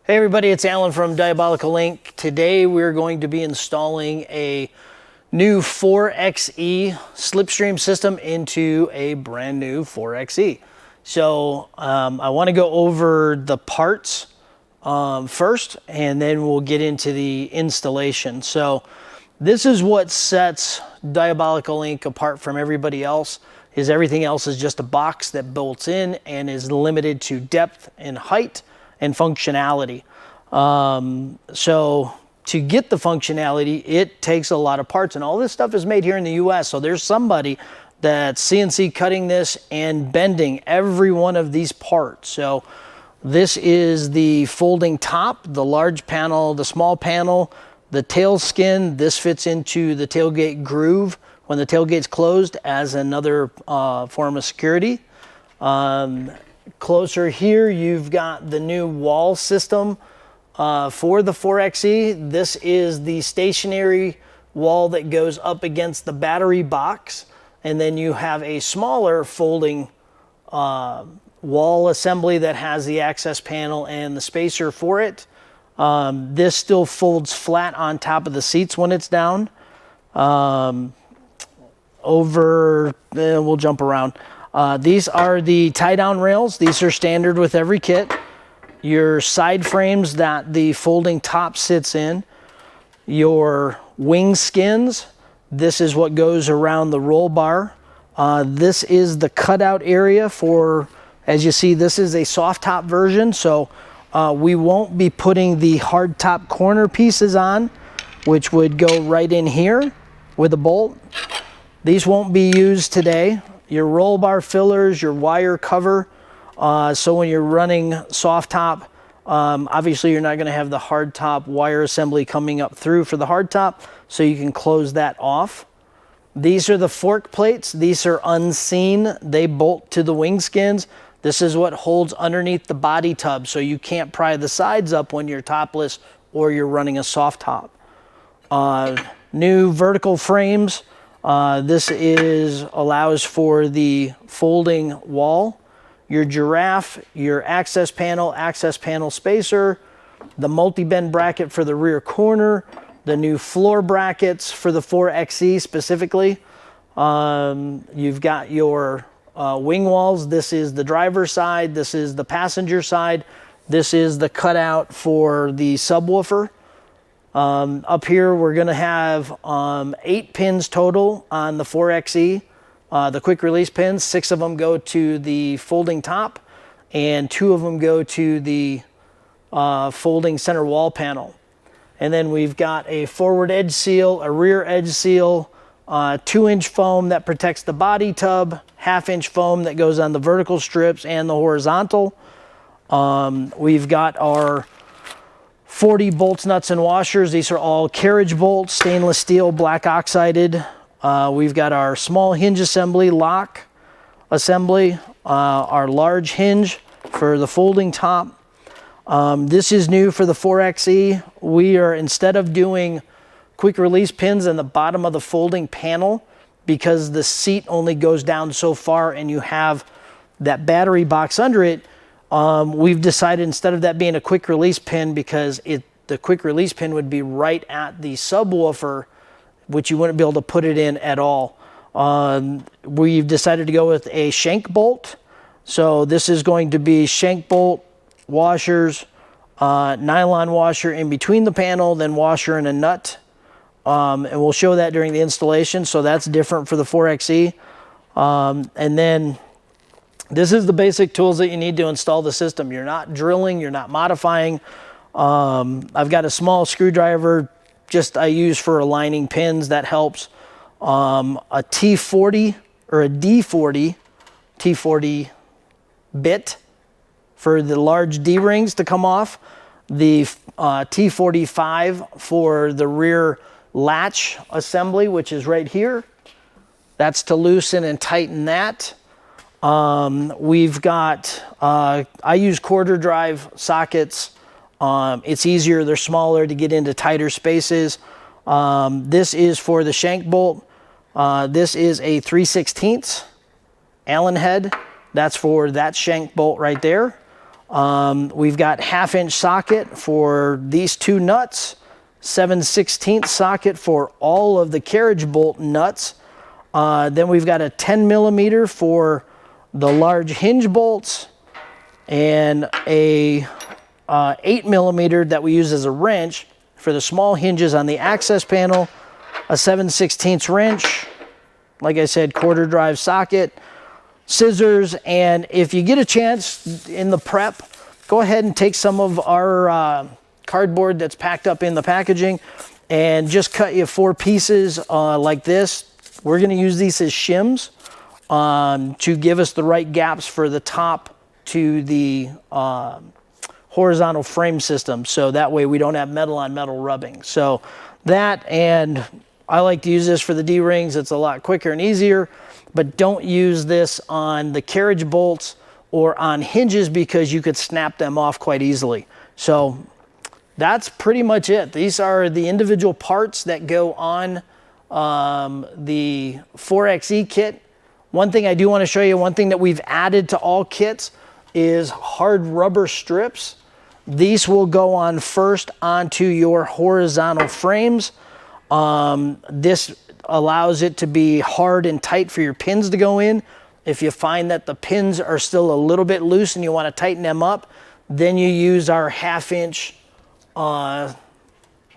Hey everybody, it's Alan from Diabolical Inc. Today we're going to be installing a new 4xe Slipstream system into a brand new 4xe. So I want to go over the parts first, and then we'll get into the installation. So this is what sets Diabolical Inc. apart from everybody else. Is everything else is just a box that bolts in and is limited to depth and height and functionality. So to get the functionality, it takes a lot of parts, and all this stuff is made here in the US. So there's somebody that's CNC cutting this and bending every one of these parts. So this is the folding top, the large panel, the small panel, the tail skin. This fits into the tailgate groove when the tailgate's closed as another form of security. Closer here, you've got the new wall system for the 4xe. This is the stationary wall that goes up against the battery box, and then you have a smaller folding wall assembly that has the access panel and the spacer for it. This still folds flat on top of the seats when it's down. We'll jump around. These are the tie-down rails. These are standard with every kit. Your side frames that the folding top sits in. Your wing skins. This is what goes around the roll bar. This is the cutout area for, as you see, this is a soft top version, so we won't be putting the hard top corner pieces on, which would go right in here with a bolt. These won't be used today. Your roll bar fillers, your wire cover. So when you're running soft top, obviously you're not going to have the hard top wire assembly coming up through for the hard top, so you can close that off. These are the fork plates. These are unseen. They bolt to the wing skins. This is what holds underneath the body tub, so you can't pry the sides up when you're topless or you're running a soft top. New vertical frames. This allows for the folding wall. Your giraffe, your access panel spacer, the multi-bend bracket for the rear corner, the new floor brackets for the 4xe specifically. You've got your wing walls. This is the driver's side. This is the passenger side. This is the cutout for the subwoofer. Up here, we're going to have 8 pins total on the 4xe. The quick release pins, 6 of them go to the folding top, and 2 of them go to the folding center wall panel. And then we've got a forward edge seal, a rear edge seal, 2-inch foam that protects the body tub, 1/2-inch foam that goes on the vertical strips and the horizontal. We've got our 40 bolts, nuts, and washers. These are all carriage bolts, stainless steel, black oxided. We've got our small hinge assembly, lock assembly, our large hinge for the folding top. This is new for the 4xe. We are, instead of doing quick release pins in the bottom of the folding panel, because the seat only goes down so far and you have that battery box under it, we've decided instead of that being a quick release pin, because the quick release pin would be right at the subwoofer, which you wouldn't be able to put it in at all. We've decided to go with a shank bolt. So this is going to be shank bolt, washers, nylon washer in between the panel, then washer and a nut. And we'll show that during the installation. So that's different for the 4xe. And then this is the basic tools that you need to install the system. You're not drilling, you're not modifying. I've got a small screwdriver, I use for aligning pins. That helps. A T40 or a D40, T40 bit for the large D-rings to come off. The T45 for the rear latch assembly, which is right here. That's to loosen and tighten that. We've got, I use quarter drive sockets. It's easier, they're smaller to get into tighter spaces. This is for the shank bolt. This is a 3/16 Allen head. That's for that shank bolt right there. We've got 1/2-inch socket for these two nuts, 7/16 socket for all of the carriage bolt nuts. Then we've got a 10 millimeter for the large hinge bolts, and a 8 millimeter that we use as a wrench for the small hinges on the access panel, a 7/16 wrench, like I said, quarter drive socket, scissors, and if you get a chance in the prep, go ahead and take some of our cardboard that's packed up in the packaging and just cut you 4 pieces like this. We're going to use these as shims to give us the right gaps for the top to the horizontal frame system, so that way we don't have metal on metal rubbing. So that, and I like to use this for the D-rings. It's a lot quicker and easier, but don't use this on the carriage bolts or on hinges because you could snap them off quite easily. So that's pretty much it. These are the individual parts that go on the 4xe kit. One thing I do want to show you, one thing that we've added to all kits is hard rubber strips. These will go on first onto your horizontal frames. This allows it to be hard and tight for your pins to go in. If you find that the pins are still a little bit loose and you want to tighten them up, then you use our 1/2-inch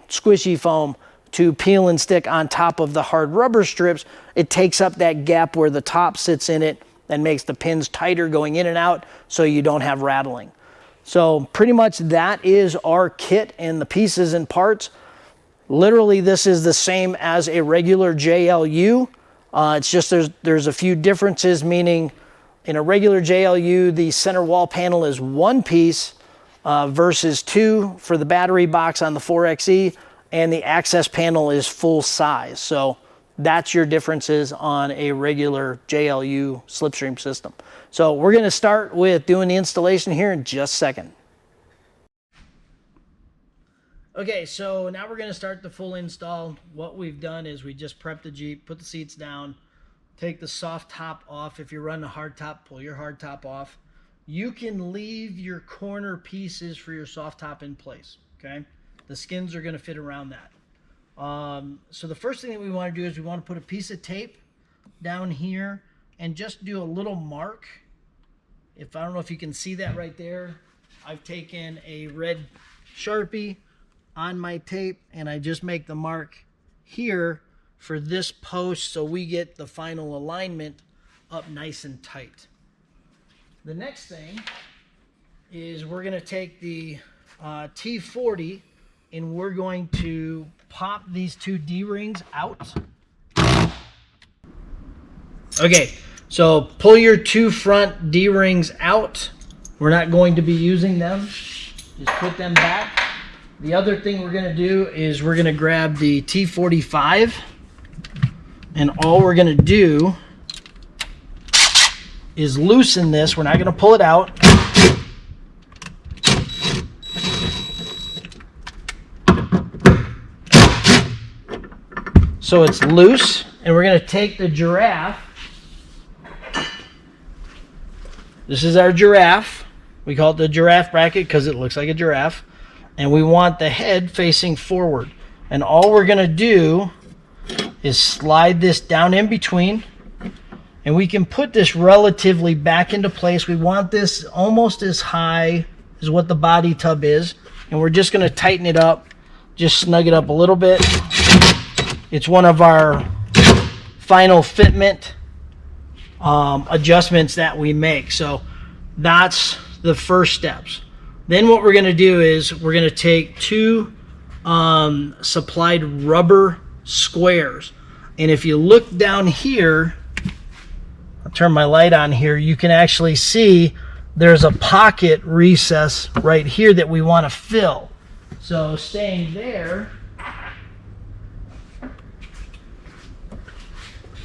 squishy foam to peel and stick on top of the hard rubber strips. It takes up that gap where the top sits in it and makes the pins tighter going in and out so you don't have rattling. So pretty much that is our kit and the pieces and parts. Literally, this is the same as a regular JLU. It's just there's a few differences, meaning in a regular JLU, the center wall panel is 1 piece versus 2 for the battery box on the 4xe, and the access panel is full size. So that's your differences on a regular JLU Slipstream system. So we're going to start with doing the installation here in just a second. Okay, so now we're going to start the full install. What we've done is we just prepped the Jeep, put the seats down, take the soft top off. If you're running a hard top, pull your hard top off. You can leave your corner pieces for your soft top in place, okay? The skins are going to fit around that. So the first thing that we want to do is we want to put a piece of tape down here and just do a little mark. I don't know if you can see that right there. I've taken a red Sharpie on my tape and I just make the mark here for this post so we get the final alignment up nice and tight. The next thing is we're going to take the T40 and we're going to pop these 2 D-rings out. Okay, so pull your 2 front D-rings out. We're not going to be using them. Just put them back. The other thing we're going to do is we're going to grab the T45, and all we're going to do is loosen this. We're not going to pull it out. So it's loose, and we're going to take the giraffe. This is our giraffe. We call it the giraffe bracket because it looks like a giraffe. And we want the head facing forward. And all we're going to do is slide this down in between. And we can put this relatively back into place. We want this almost as high as what the body tub is. And we're just going to tighten it up. Just snug it up a little bit. It's one of our final fitment adjustments that we make. So that's the first steps. Then what we're going to do is we're going to take 2 supplied rubber squares. And if you look down here, I'll turn my light on here, you can actually see there's a pocket recess right here that we want to fill. So staying there,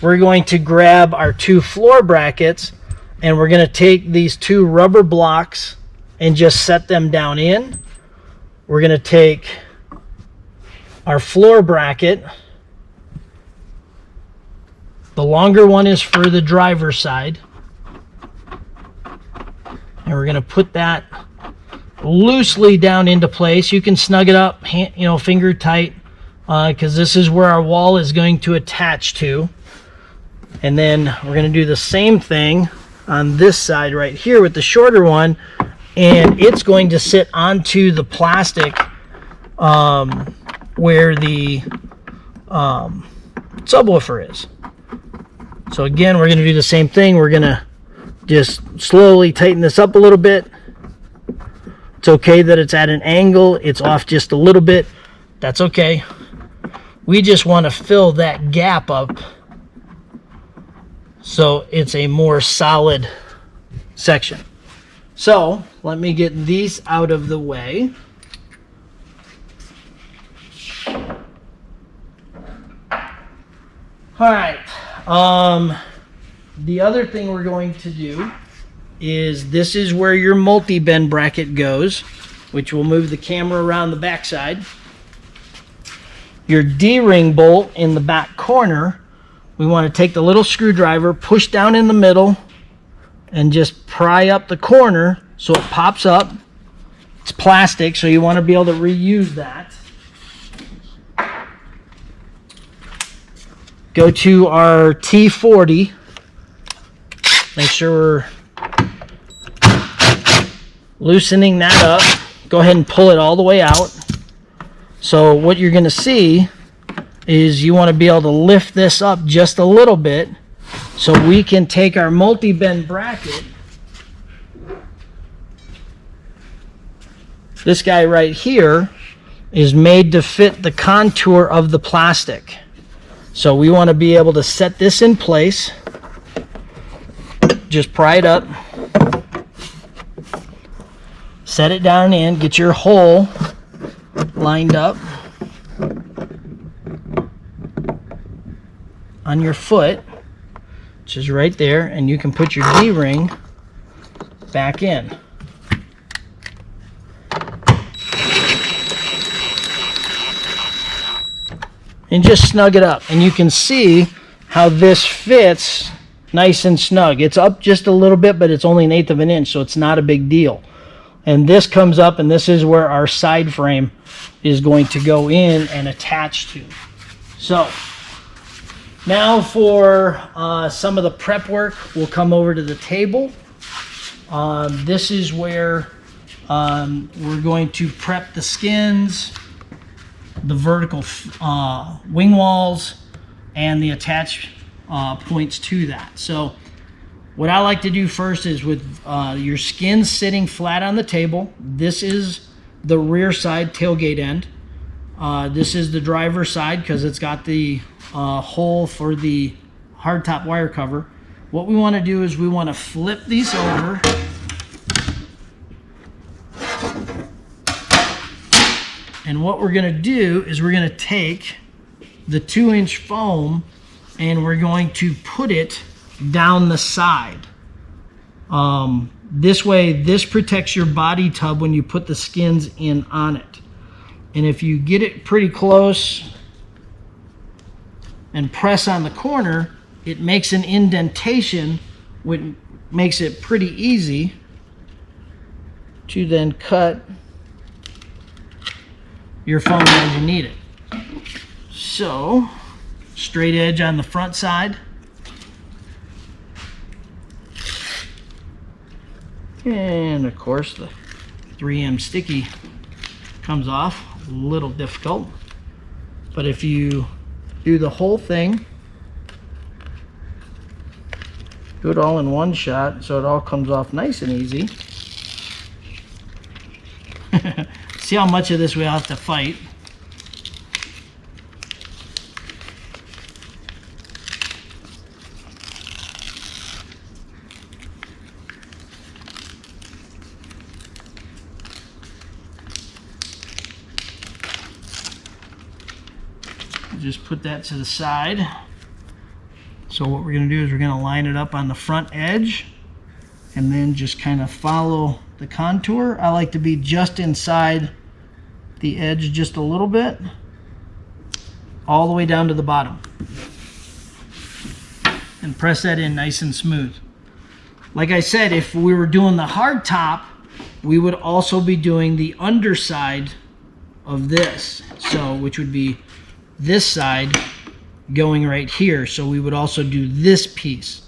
we're going to grab our 2 floor brackets and we're going to take these 2 rubber blocks and just set them down in. We're going to take our floor bracket. The longer one is for the driver's side. And we're going to put that loosely down into place. You can snug it up, finger tight, because this is where our wall is going to attach to. And then we're going to do the same thing on this side right here with the shorter one, and it's going to sit onto the plastic where the subwoofer is. So again, we're going to do the same thing. We're going to just slowly tighten this up a little bit. It's okay that it's at an angle. It's off just a little bit. That's okay. We just want to fill that gap up so it's a more solid section. So let me get these out of the way. All right. The other thing we're going to do is this is where your multi-bend bracket goes, which will move the camera around the backside. Your D-ring bolt in the back corner, we want to take the little screwdriver, push down in the middle, and just pry up the corner so it pops up. It's plastic, so you want to be able to reuse that. Go to our T40. Make sure we're loosening that up. Go ahead and pull it all the way out. So what you're going to see is you want to be able to lift this up just a little bit so we can take our multi-bend bracket. This guy right here is made to fit the contour of the plastic. So we want to be able to set this in place. Just pry it up. Set it down in. Get your hole lined up on your foot, which is right there, and you can put your D-ring back in. And just snug it up, and you can see how this fits nice and snug. It's up just a little bit, but it's only 1/8 of an inch, so it's not a big deal. And this comes up, and this is where our side frame is going to go in and attach to. So now for some of the prep work, we'll come over to the table. This is where we're going to prep the skins, the vertical wing walls, and the attach points to that. So what I like to do first is with your skins sitting flat on the table, this is the rear side tailgate end. This is the driver's side because it's got the hole for the hardtop wire cover. What we want to do is we want to flip these over. And what we're going to do is we're going to take the 2-inch foam and we're going to put it down the side. This way, this protects your body tub when you put the skins in on it. And if you get it pretty close and press on the corner, it makes an indentation, which makes it pretty easy to then cut your foam as you need it. So, straight edge on the front side. And of course the 3M sticky comes off, a little difficult. But if you do the whole thing, do it all in one shot so it all comes off nice and easy. See how much of this we have to fight. Just put that to the side. So what we're going to do is we're going to line it up on the front edge and then just kind of follow the contour. I like to be just inside the edge just a little bit, all the way down to the bottom, and press that in nice and smooth. Like I said, if we were doing the hard top, we would also be doing the underside of this. So, which would be this side going right here. So we would also do this piece,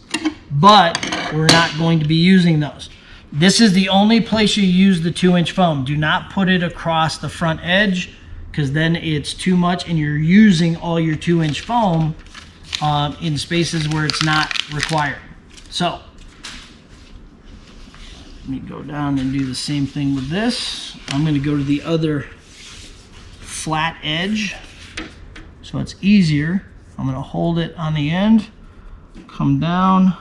but we're not going to be using those. This is the only place you use the 2-inch foam. Do not put it across the front edge, because then it's too much and you're using all your 2-inch foam in spaces where it's not required. So let me go down and do the same thing with this. I'm going to go to the other flat edge so it's easier. I'm going to hold it on the end, come down,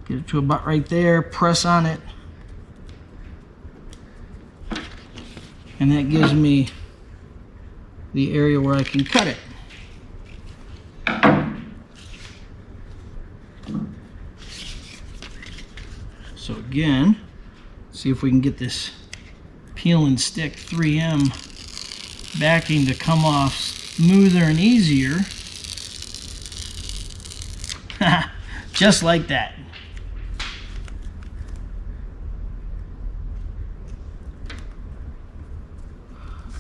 get it to about right there, press on it, and that gives me the area where I can cut it. So again, see if we can get this peel and stick 3M backing to come off smoother and easier. Just like that.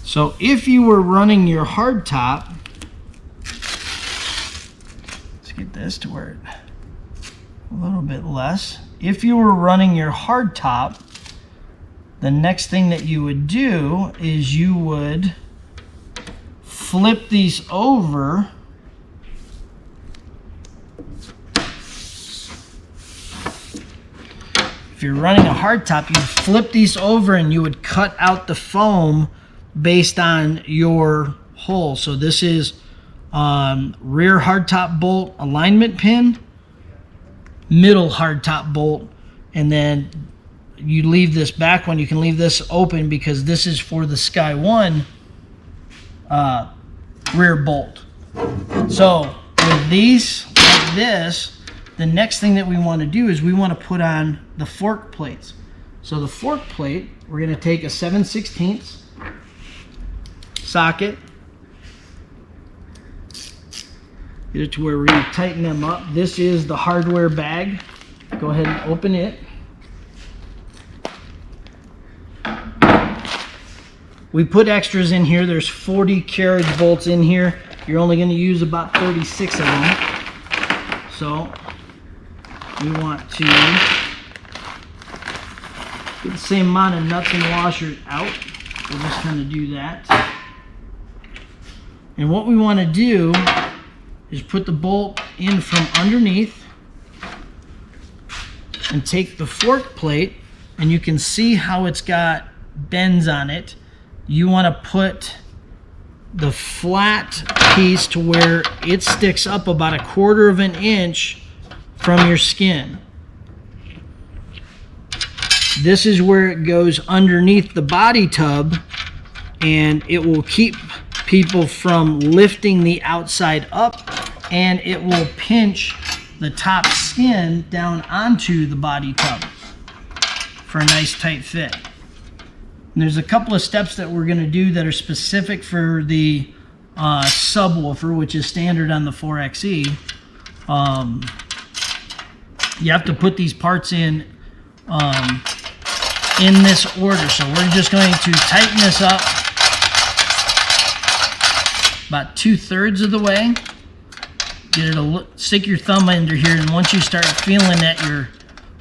So if you were running your hard top, let's get this to where it's a little bit less. If you were running your hard top, the next thing that you would do is you would flip these over . If you're running a hard top, you'd flip these over and you would cut out the foam based on your hole. So this is rear hardtop bolt alignment pin, middle hardtop bolt, and then you leave this back one. You can leave this open because this is for the Sky One rear bolt. So with these like this, the next thing that we want to do is we want to put on the fork plates. So the fork plate, we're going to take a 7/16 socket, get it to where we're going to tighten them up. This is the hardware bag. Go ahead and open it. We put extras in here. There's 40 carriage bolts in here. You're only going to use about 36 of them. So we want to get the same amount of nuts and washers out. We'll just kind of do that. And what we want to do is put the bolt in from underneath and take the fork plate, and you can see how it's got bends on it. You want to put the flat piece to where it sticks up about 1/4 of an inch from your skin. This is where it goes underneath the body tub, and it will keep people from lifting the outside up, and it will pinch the top skin down onto the body tub for a nice tight fit. And there's a couple of steps that we're going to do that are specific for the subwoofer, which is standard on the 4XE. You have to put these parts in this order. So we're just going to tighten this up about 2/3 of the way. Get it stick your thumb under here, and once you start feeling that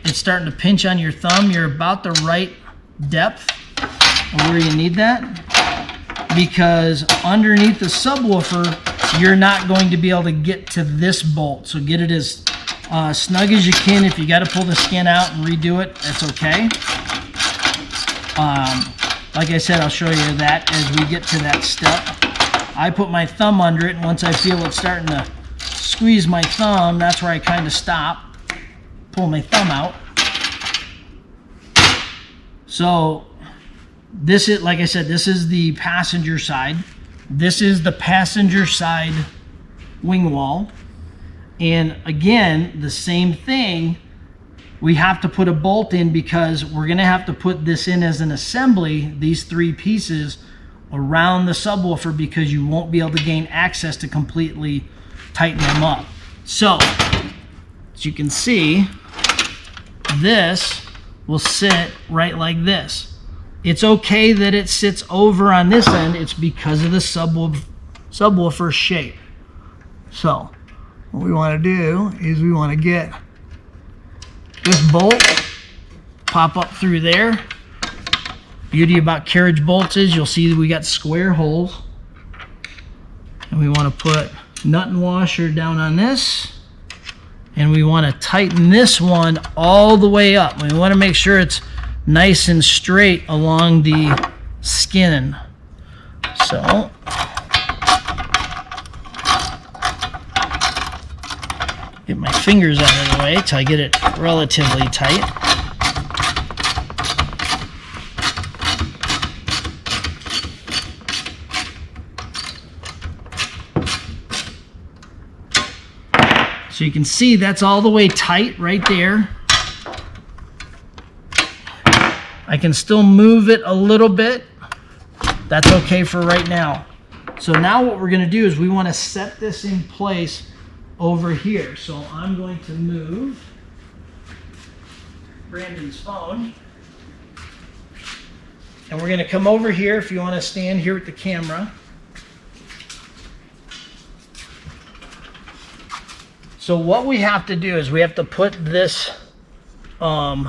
it's starting to pinch on your thumb, you're about the right depth of where you need that. Because underneath the subwoofer, you're not going to be able to get to this bolt. So get it as snug as you can. If you got to pull the skin out and redo it, that's okay. Like I said, I'll show you that as we get to that step. I put my thumb under it, and once I feel it starting to squeeze my thumb, that's where I kind of stop, pull my thumb out. So this is, like I said, this is the passenger side. This is the passenger side wing wall. And again, the same thing, we have to put a bolt in because we're going to have to put this in as an assembly, these 3 pieces around the subwoofer, because you won't be able to gain access to completely tighten them up. So as you can see, this will sit right like this. It's okay that it sits over on this end. It's because of the subwoofer shape. So what we want to do is we want to get this bolt, pop up through there. Beauty about carriage bolts is you'll see that we got square holes. And we want to put nut and washer down on this. And we want to tighten this one all the way up. We want to make sure it's nice and straight along the skin. So get my fingers out of the way till I get it relatively tight. So you can see that's all the way tight right there. I can still move it a little bit. That's okay for right now. So now what we're going to do is we want to set this in place over here. So I'm going to move Brandon's phone. And we're going to come over here if you want to stand here with the camera. So what we have to do is we have to put this around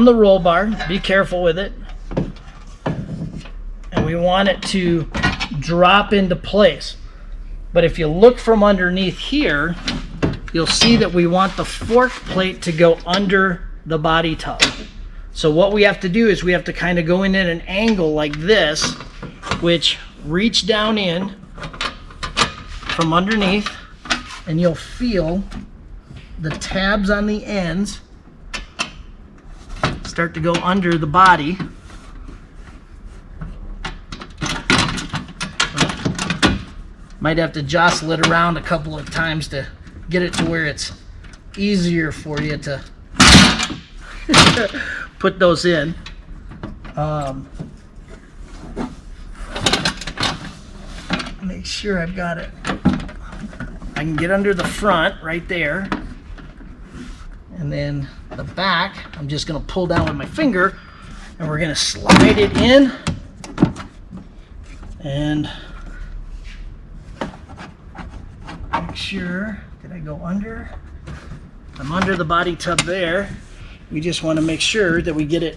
the roll bar. Be careful with it. And we want it to drop into place. But if you look from underneath here, you'll see that we want the fork plate to go under the body tub. So what we have to do is we have to kind of go in at an angle like this, which reach down in from underneath. And you'll feel the tabs on the ends start to go under the body. Might have to jostle it around a couple of times to get it to where it's easier for you to put those in. Make sure I've got it. I can get under the front right there, and then the back I'm just going to pull down with my finger, and we're going to slide it in, and make sure, did I go under? I'm under the body tub there. We just want to make sure that we get it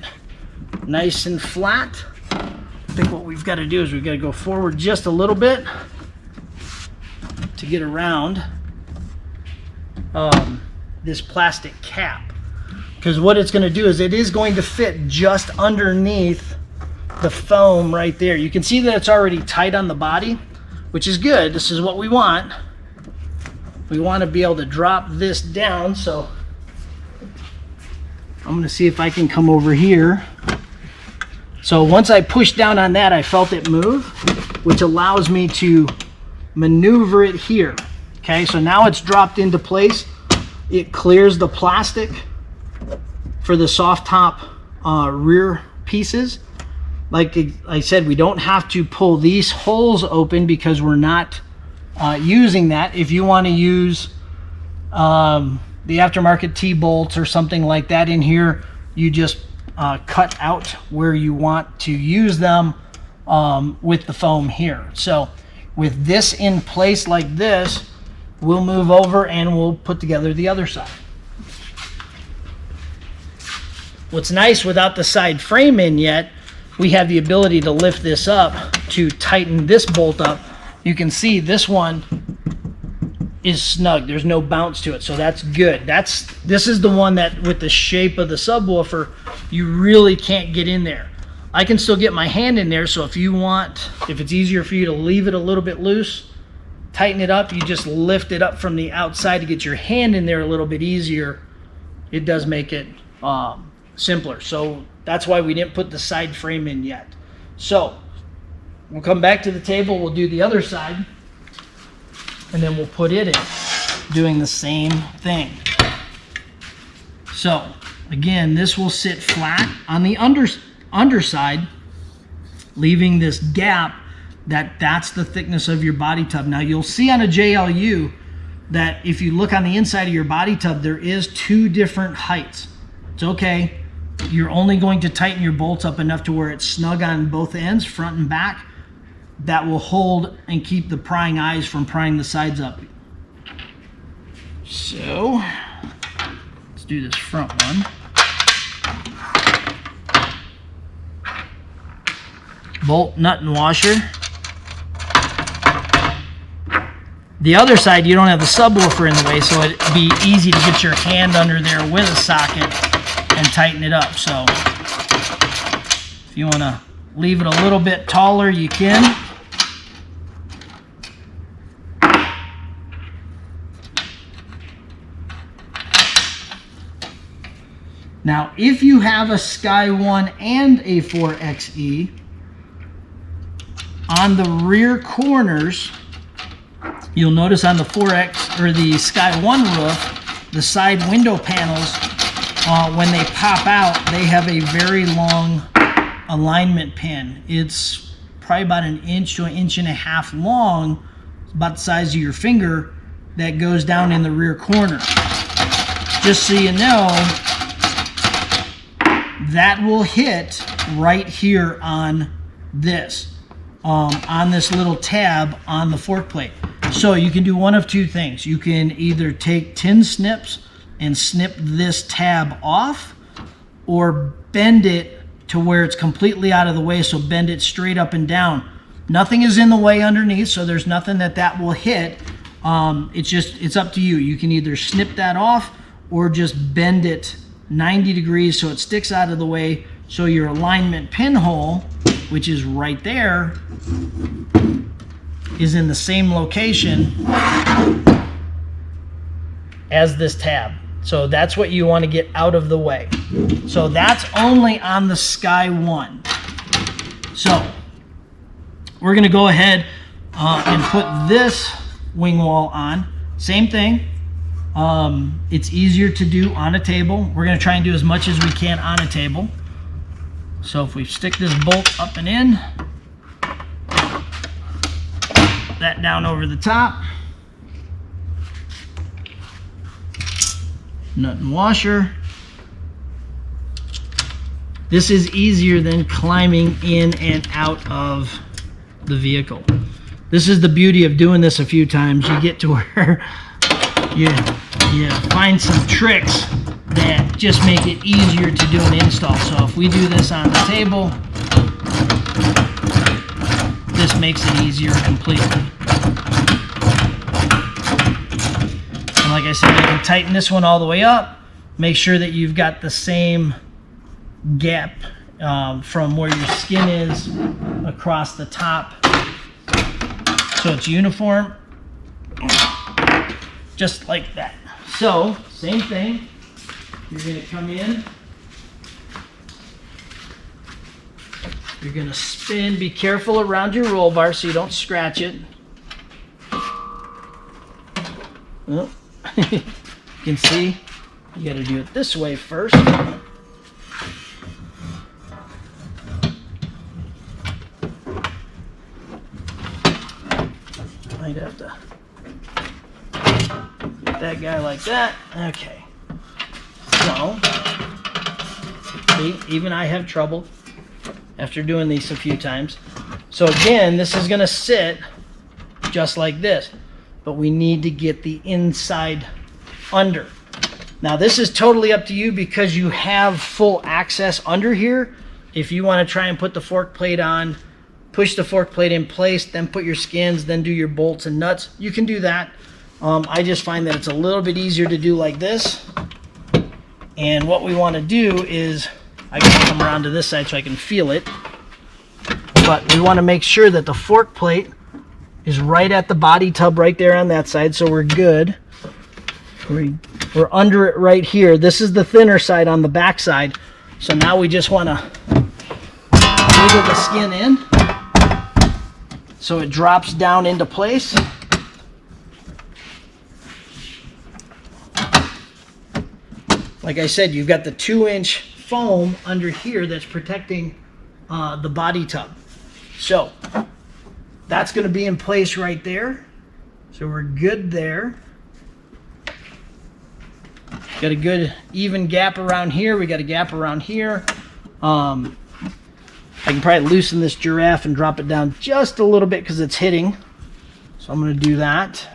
nice and flat. I think what we've got to do is we've got to go forward just a little bit to get around this plastic cap, because what it's going to do is it is going to fit just underneath the foam right there. You can see that it's already tight on the body, which is good. This is what we want. We want to be able to drop this down. So I'm going to see if I can come over here. So once I push down on that, I felt it move, which allows me to maneuver it here. Okay, so now it's dropped into place. It clears the plastic for the soft top rear pieces. Like I said, we don't have to pull these holes open because we're not using that. If you want to use the aftermarket T-bolts or something like that in here, you just cut out where you want to use them with the foam here. So with this in place like this, we'll move over and we'll put together the other side. What's nice, without the side frame in yet, we have the ability to lift this up to tighten this bolt up. You can see this one is snug. There's no bounce to it, so that's good. This is the one that, with the shape of the subwoofer, you really can't get in there. I can still get my hand in there, so if it's easier for you to leave it a little bit loose, tighten it up, you just lift it up from the outside to get your hand in there a little bit easier. It does make it simpler. So that's why we didn't put the side frame in yet. So we'll come back to the table, we'll do the other side, and then we'll put it in, doing the same thing. So again, this will sit flat on the underside, leaving this gap that's the thickness of your body tub. Now you'll see on a JLU that if you look on the inside of your body tub, there is two different heights. It's okay. You're only going to tighten your bolts up enough to where it's snug on both ends, front and back. That will hold and keep the prying eyes from prying the sides up. So, let's do this front one. Bolt, nut, and washer. The other side, you don't have the subwoofer in the way, so it'd be easy to get your hand under there with a socket and tighten it up. So if you want to leave it a little bit taller, you can. Now, if you have a Sky 1 and a 4XE, on the rear corners, you'll notice on the 4X or the Sky 1 roof, the side window panels, when they pop out, they have a very long alignment pin. It's probably about an inch to an inch and a half long, about the size of your finger, that goes down in the rear corner. Just so you know, that will hit right here on this little tab on the fork plate. So you can do one of two things. You can either take tin snips and snip this tab off, or bend it to where it's completely out of the way, so bend it straight up and down. Nothing is in the way underneath, so there's nothing that will hit. It's up to you. You can either snip that off or just bend it 90 degrees so it sticks out of the way, so your alignment pinhole, which is right there, is in the same location as this tab. So that's what you want to get out of the way. So that's only on the Sky 1. So we're going to go ahead and put this wing wall on. Same thing. It's easier to do on a table. We're going to try and do as much as we can on a table. So if we stick this bolt up and in, that down over the top, nut and washer. This is easier than climbing in and out of the vehicle. This is the beauty of doing this a few times. You get to where you find some tricks that just make it easier to do an install. So if we do this on the table, this makes it easier completely. And like I said, you can tighten this one all the way up. Make sure that you've got the same gap from where your skin is across the top, so it's uniform, just like that. So same thing, you're going to come in, you're going to spin. Be careful around your roll bar so you don't scratch it. Oh. You can see you got to do it this way first. Might have to get that guy like that. Okay. So, see, even I have trouble after doing these a few times. So again, this is going to sit just like this, but we need to get the inside under. Now this is totally up to you because you have full access under here. If you want to try and put the fork plate on, push the fork plate in place, then put your skins, then do your bolts and nuts, you can do that. I just find that it's a little bit easier to do like this. And what we want to do is, I gotta come around to this side so I can feel it, but we want to make sure that the fork plate is right at the body tub right there on that side, so we're good. We're under it right here. This is the thinner side on the back side, so now we just want to wiggle the skin in so it drops down into place. Like I said, you've got the 2-inch foam under here that's protecting the body tub. So that's going to be in place right there. So we're good there. Got a good even gap around here. We got a gap around here. I can probably loosen this giraffe and drop it down just a little bit because it's hitting. So I'm going to do that.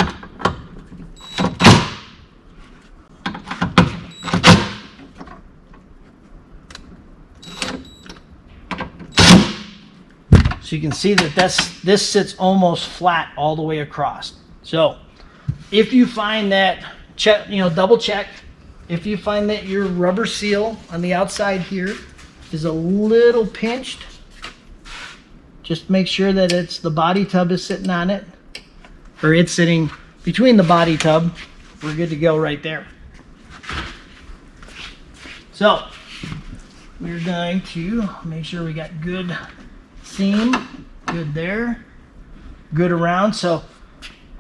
So you can see that this sits almost flat all the way across. So if you find that, double check. If you find that your rubber seal on the outside here is a little pinched, just make sure that the body tub is sitting on it, or it's sitting between the body tub. We're good to go right there. So we're going to make sure we got good seam, good there, good around. So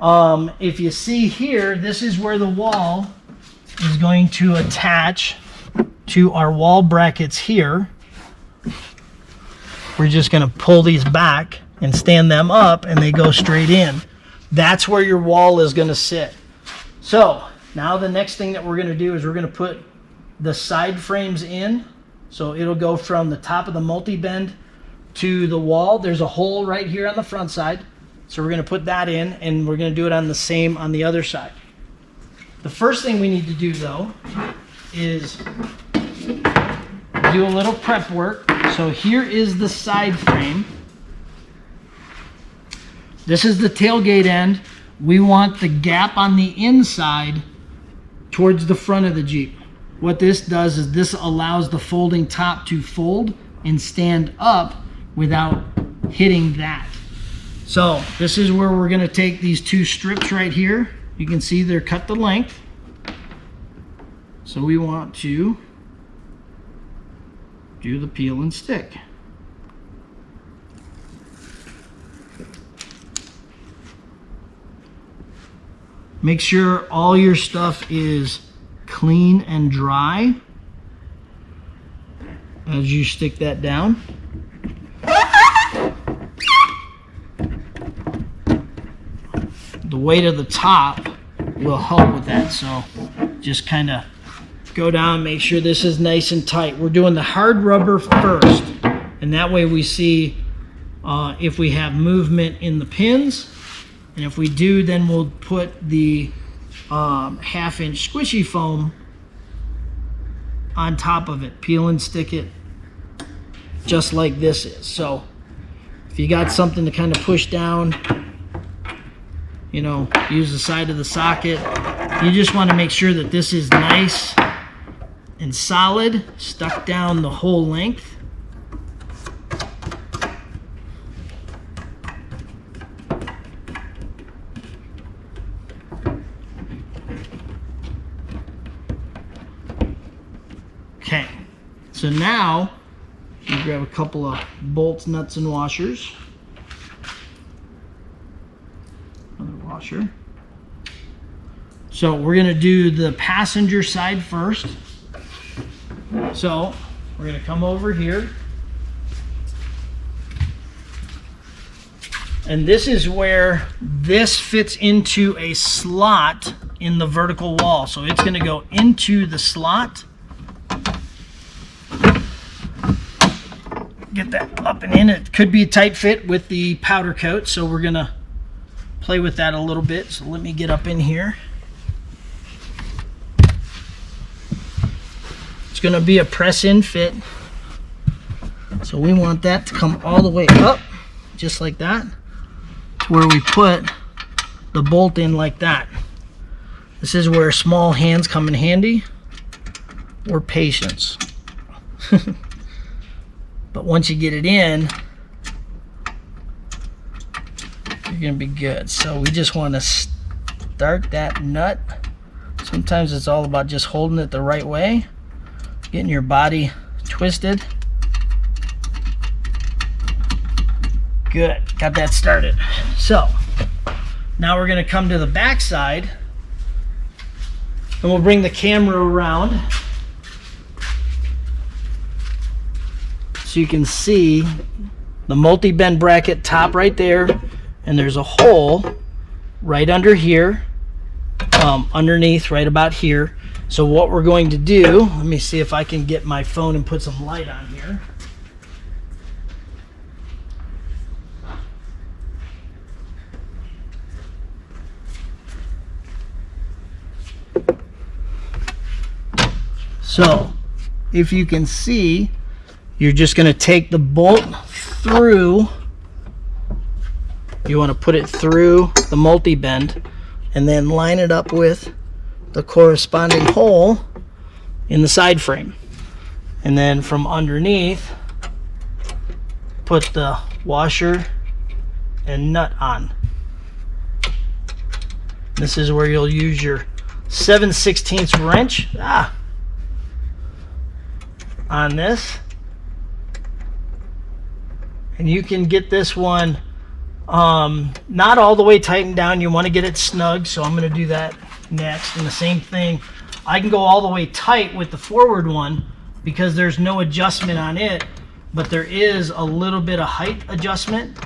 if you see here, this is where the wall is going to attach to our wall brackets here. We're just going to pull these back and stand them up, and they go straight in. That's where your wall is going to sit. So now the next thing that we're going to do is we're going to put the side frames in. So it'll go from the top of the multi-bend to the wall. There's a hole right here on the front side. So we're going to put that in, and we're going to do it on the same on the other side. The first thing we need to do, though, is do a little prep work. So here is the side frame. This is the tailgate end. We want the gap on the inside towards the front of the Jeep. What this does is this allows the folding top to fold and stand up without hitting that. So this is where we're going to take these two strips right here. You can see they're cut the length. So we want to do the peel and stick. Make sure all your stuff is clean and dry as you stick that down. The weight of the top will help with that, so just kind of go down, make sure this is nice and tight. We're doing the hard rubber first, and that way we see if we have movement in the pins, and if we do, then we'll put the half-inch squishy foam on top of it, peel and stick it just like this is. So if you got something to kind of push down, use the side of the socket. You just want to make sure that this is nice and solid, stuck down the whole length. Okay, so now you grab a couple of bolts, nuts, and washers. Another washer. So we're going to do the passenger side first. So we're going to come over here. And this is where this fits into a slot in the vertical wall. So it's going to go into the slot. Get that up and in. It could be a tight fit with the powder coat, so we're going to play with that a little bit. So let me get up in here. It's going to be a press-in fit. So we want that to come all the way up, just like that, to where we put the bolt in like that. This is where small hands come in handy, or patience. But once you get it in, you're going to be good. So we just want to start that nut. Sometimes it's all about just holding it the right way, getting your body twisted. Good, got that started. So now we're going to come to the back side, and we'll bring the camera around so you can see the multi-bend bracket top right there, and there's a hole right under here, underneath right about here, So what we're going to do, let me see if I can get my phone and put some light on here. So if you can see, you're just going to take the bolt through. You want to put it through the multi-bend and then line it up with the corresponding hole in the side frame. And then from underneath, put the washer and nut on. This is where you'll use your 7/16 wrench on this. And you can get this one not all the way tightened down. You want to get it snug, so I'm going to do that next. And the same thing, I can go all the way tight with the forward one because there's no adjustment on it, but there is a little bit of height adjustment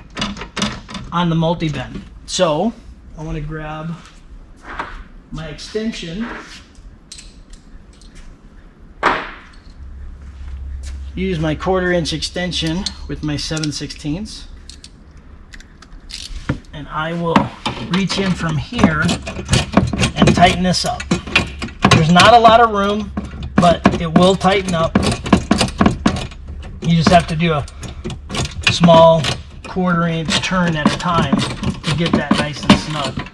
on the multi-bend. So I want to grab my extension, use my 1/4 inch extension with my 7/16, and I will reach in from here and tighten this up. There's not a lot of room, but it will tighten up. You just have to do a small 1/4 inch turn at a time to get that nice and snug.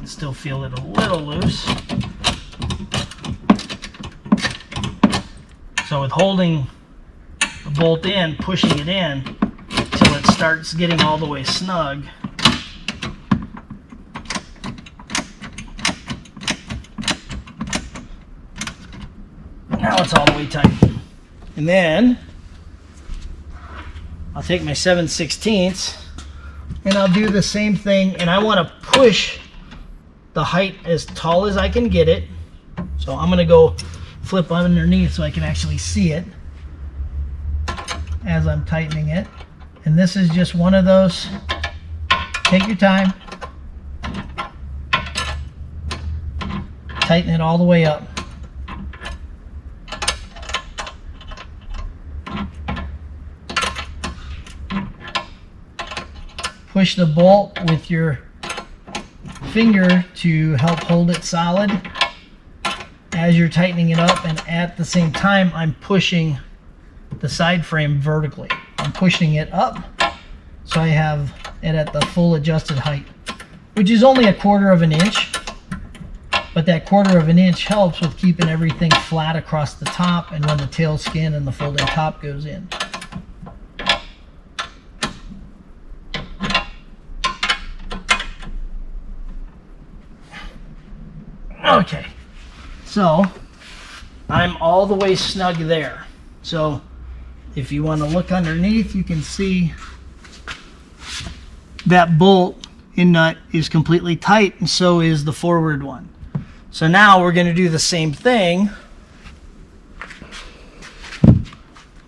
Still feel it a little loose. So with holding the bolt in, pushing it in till it starts getting all the way snug. Now it's all the way tight. And then I'll take my 7/16 and I'll do the same thing, and I want to push the height as tall as I can get it. So I'm going to go flip underneath so I can actually see it as I'm tightening it. And this is just one of those, take your time, tighten it all the way up. Push the bolt with your finger to help hold it solid as you're tightening it up, and at the same time I'm pushing the side frame vertically. I'm pushing it up so I have it at the full adjusted height, which is only 1/4 inch, but that 1/4 inch helps with keeping everything flat across the top and when the tail skin and the folding top goes in. Okay, so I'm all the way snug there. So if you want to look underneath, you can see that bolt and nut is completely tight, and so is the forward one. So now we're going to do the same thing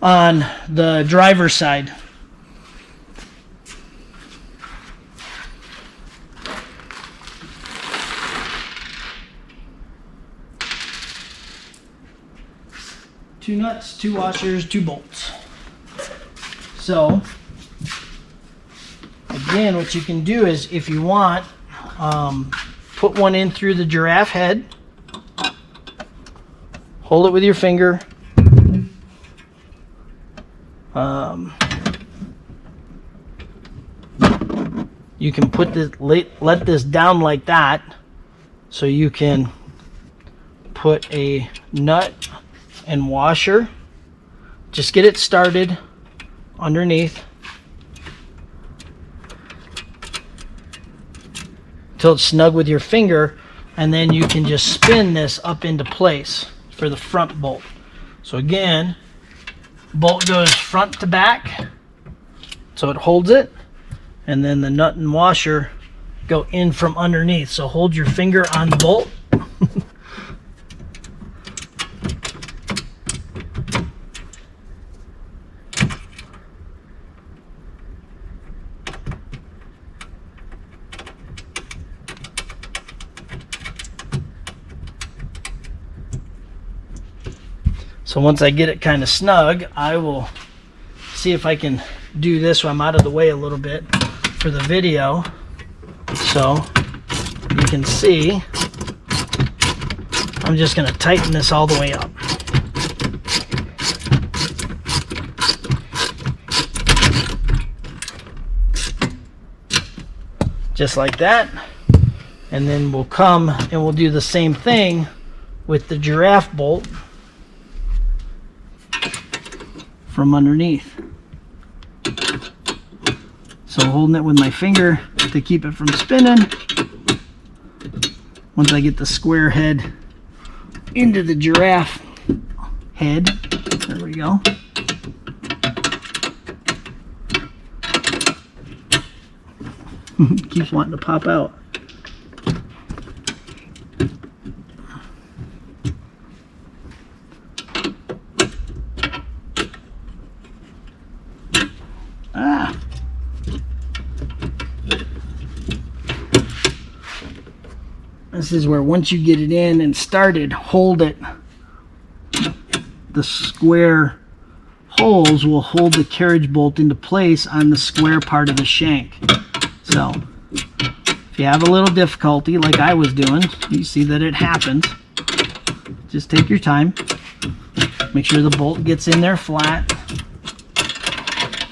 on the driver's side. Two nuts, two washers, two bolts. So again, what you can do is, if you want, put one in through the giraffe head, hold it with your finger, you can put this, let this down like that, so you can put a nut and washer. Just get it started underneath till it's snug with your finger, and then you can just spin this up into place for the front bolt. So again, bolt goes front to back so it holds it, and then the nut and washer go in from underneath. So hold your finger on the bolt So once I get it kind of snug, I will see if I can do this so I'm out of the way a little bit for the video. So you can see, I'm just going to tighten this all the way up. Just like that. And then we'll come and we'll do the same thing with the giraffe bolt from underneath. So holding it with my finger to keep it from spinning. Once I get the square head into the giraffe head, there we go. Keeps wanting to pop out. This is where once you get it in and started, hold it. The square holes will hold the carriage bolt into place on the square part of the shank. So if you have a little difficulty like I was doing, you see that it happens. Just take your time. Make sure the bolt gets in there flat.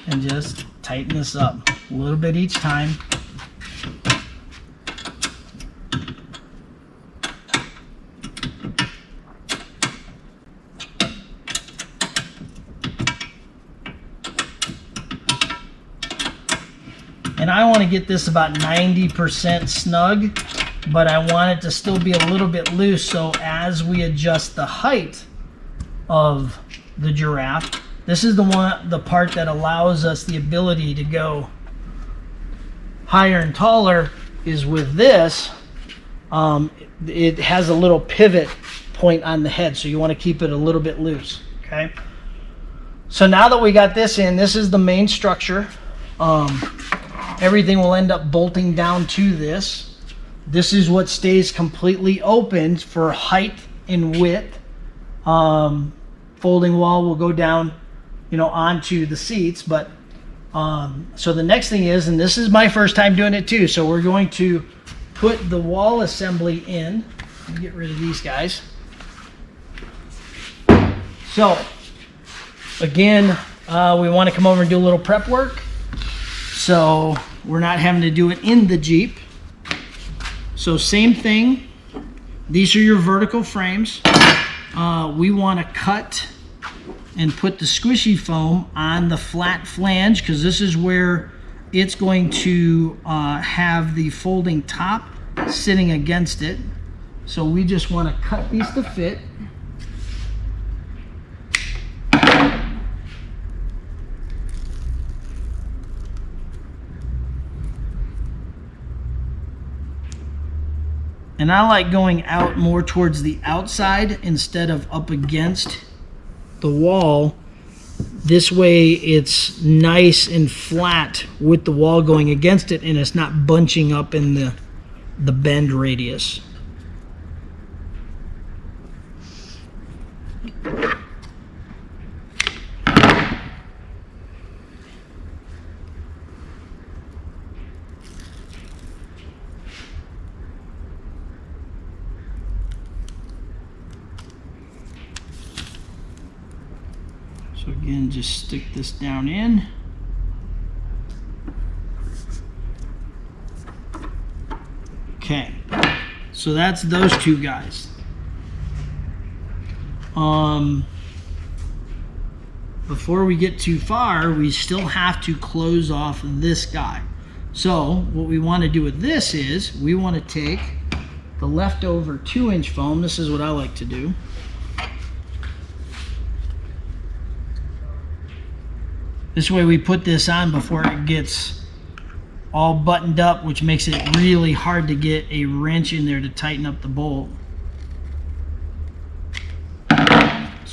And just tighten this up a little bit each time. And I want to get this about 90% snug, but I want it to still be a little bit loose, so as we adjust the height of the giraffe, this is the part that allows us the ability to go higher and taller, is with this. It has a little pivot point on the head, so you want to keep it a little bit loose. Okay. So now that we got this in, this is the main structure. Everything will end up bolting down to this. This is what stays completely open for height and width. Folding wall will go down, onto the seats. But so the next thing is, and this is my first time doing it too, so we're going to put the wall assembly in. Let me get rid of these guys. So again, we want to come over and do a little prep work. So we're not having to do it in the Jeep. So same thing. These are your vertical frames. We want to cut and put the squishy foam on the flat flange, because this is where it's going to have the folding top sitting against it. So we just want to cut these to fit. And I like going out more towards the outside instead of up against the wall. This way it's nice and flat with the wall going against it, and it's not bunching up in the bend radius. So again, just stick this down in. Okay, so that's those two guys. Before we get too far, we still have to close off this guy. So what we want to do with this is we want to take the leftover 2-inch foam. This is what I like to do. This way we put this on before it gets all buttoned up, which makes it really hard to get a wrench in there to tighten up the bolt.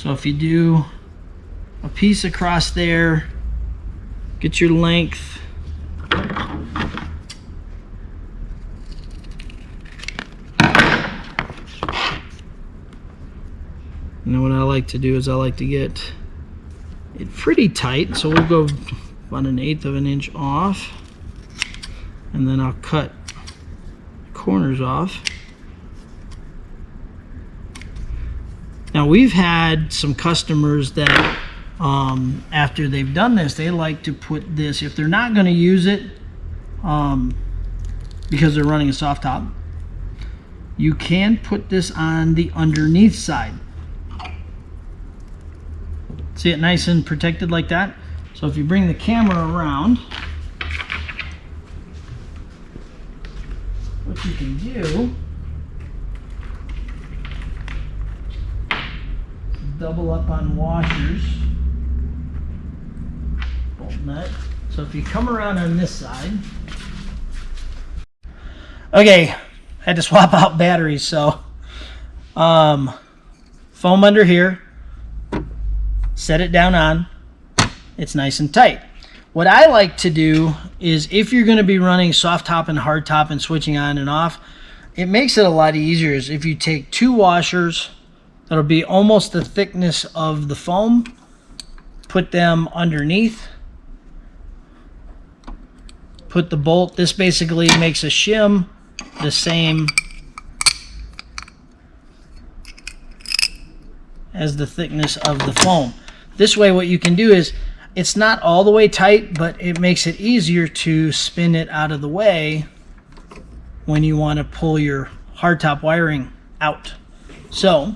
So if you do a piece across there, get your length. And then what I like to do is I like to get it pretty tight, so we'll go about 1/8 of an inch off, and then I'll cut corners off. Now we've had some customers that after they've done this, they like to put this, if they're not going to use it because they're running a soft top, you can put this on the underneath side. See it nice and protected like that? So if you bring the camera around, what you can do, double up on washers, bolt nut. So if you come around on this side, okay, had to swap out batteries, so foam under here, set it down on, it's nice and tight. What I like to do is, if you're going to be running soft top and hard top and switching on and off, it makes it a lot easier is if you take 2 washers that'll be almost the thickness of the foam, put them underneath, put the bolt. This basically makes a shim the same as the thickness of the foam. This way what you can do is, it's not all the way tight, but it makes it easier to spin it out of the way when you want to pull your hardtop wiring out. So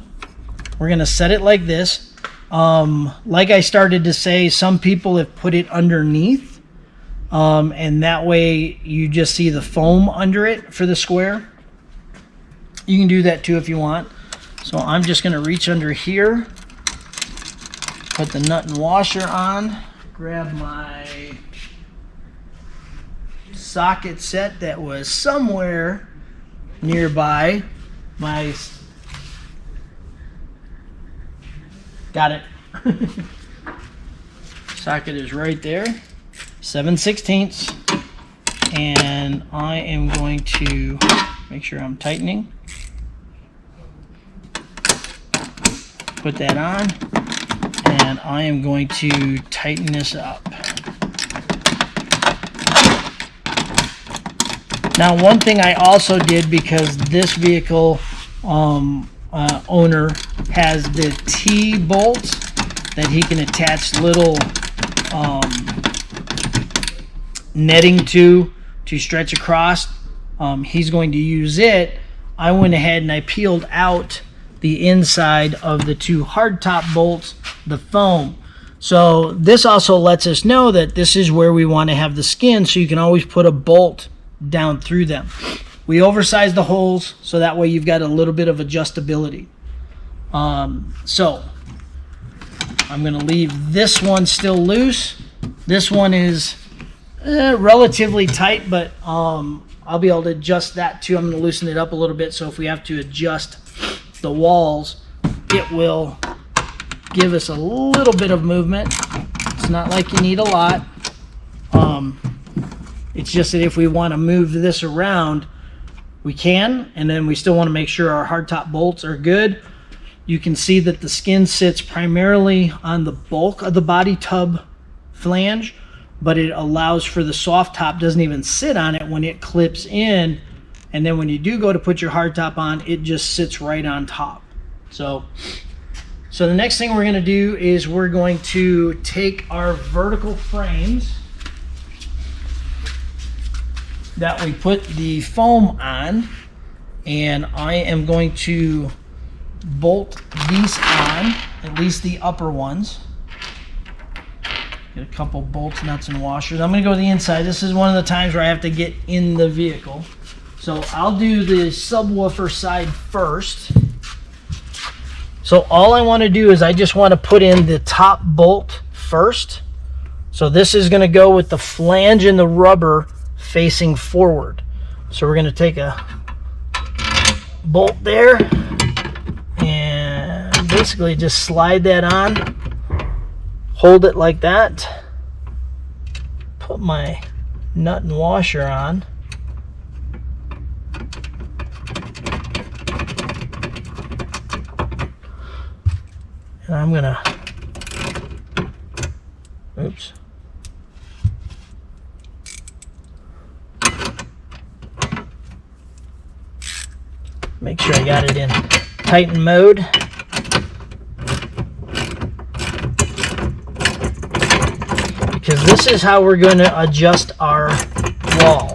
we're going to set it like this. Like I started to say, some people have put it underneath, and that way you just see the foam under it for the square. You can do that too if you want. So I'm just going to reach under here, put the nut and washer on, grab my socket set that was somewhere nearby. Got it. Socket is right there, 7/16, and I am going to make sure I'm tightening. Put that on, and I am going to tighten this up. Now, one thing I also did, because this vehicle owner has the T-bolt that he can attach little netting to stretch across. He's going to use it. I went ahead and I peeled out the inside of the 2 hardtop bolts, the foam. So this also lets us know that this is where we want to have the skin, so you can always put a bolt down through them. We oversized the holes so that way you've got a little bit of adjustability. So I'm going to leave this one still loose. This one is relatively tight, but I'll be able to adjust that too. I'm going to loosen it up a little bit, so if we have to adjust the walls, it will give us a little bit of movement. It's not like you need a lot. It's just that if we want to move this around, we can, and then we still want to make sure our hardtop bolts are good. You can see that the skin sits primarily on the bulk of the body tub flange, but it allows for the soft top, doesn't even sit on it when it clips in, and then when you do go to put your hardtop on, it just sits right on top. So the next thing we're going to do is we're going to take our vertical frames that we put the foam on, and I am going to bolt these on, at least the upper ones. Get a couple bolts, nuts, and washers. I'm going to go to the inside. This is one of the times where I have to get in the vehicle. So I'll do the subwoofer side first. So all I want to do is I just want to put in the top bolt first. So this is going to go with the flange and the rubber facing forward. So we're going to take a bolt there and boop. basically just slide that on, hold it like that, put my nut and washer on, and I'm gonna, oops, make sure I got it in tighten mode. Because this is how we're going to adjust our wall.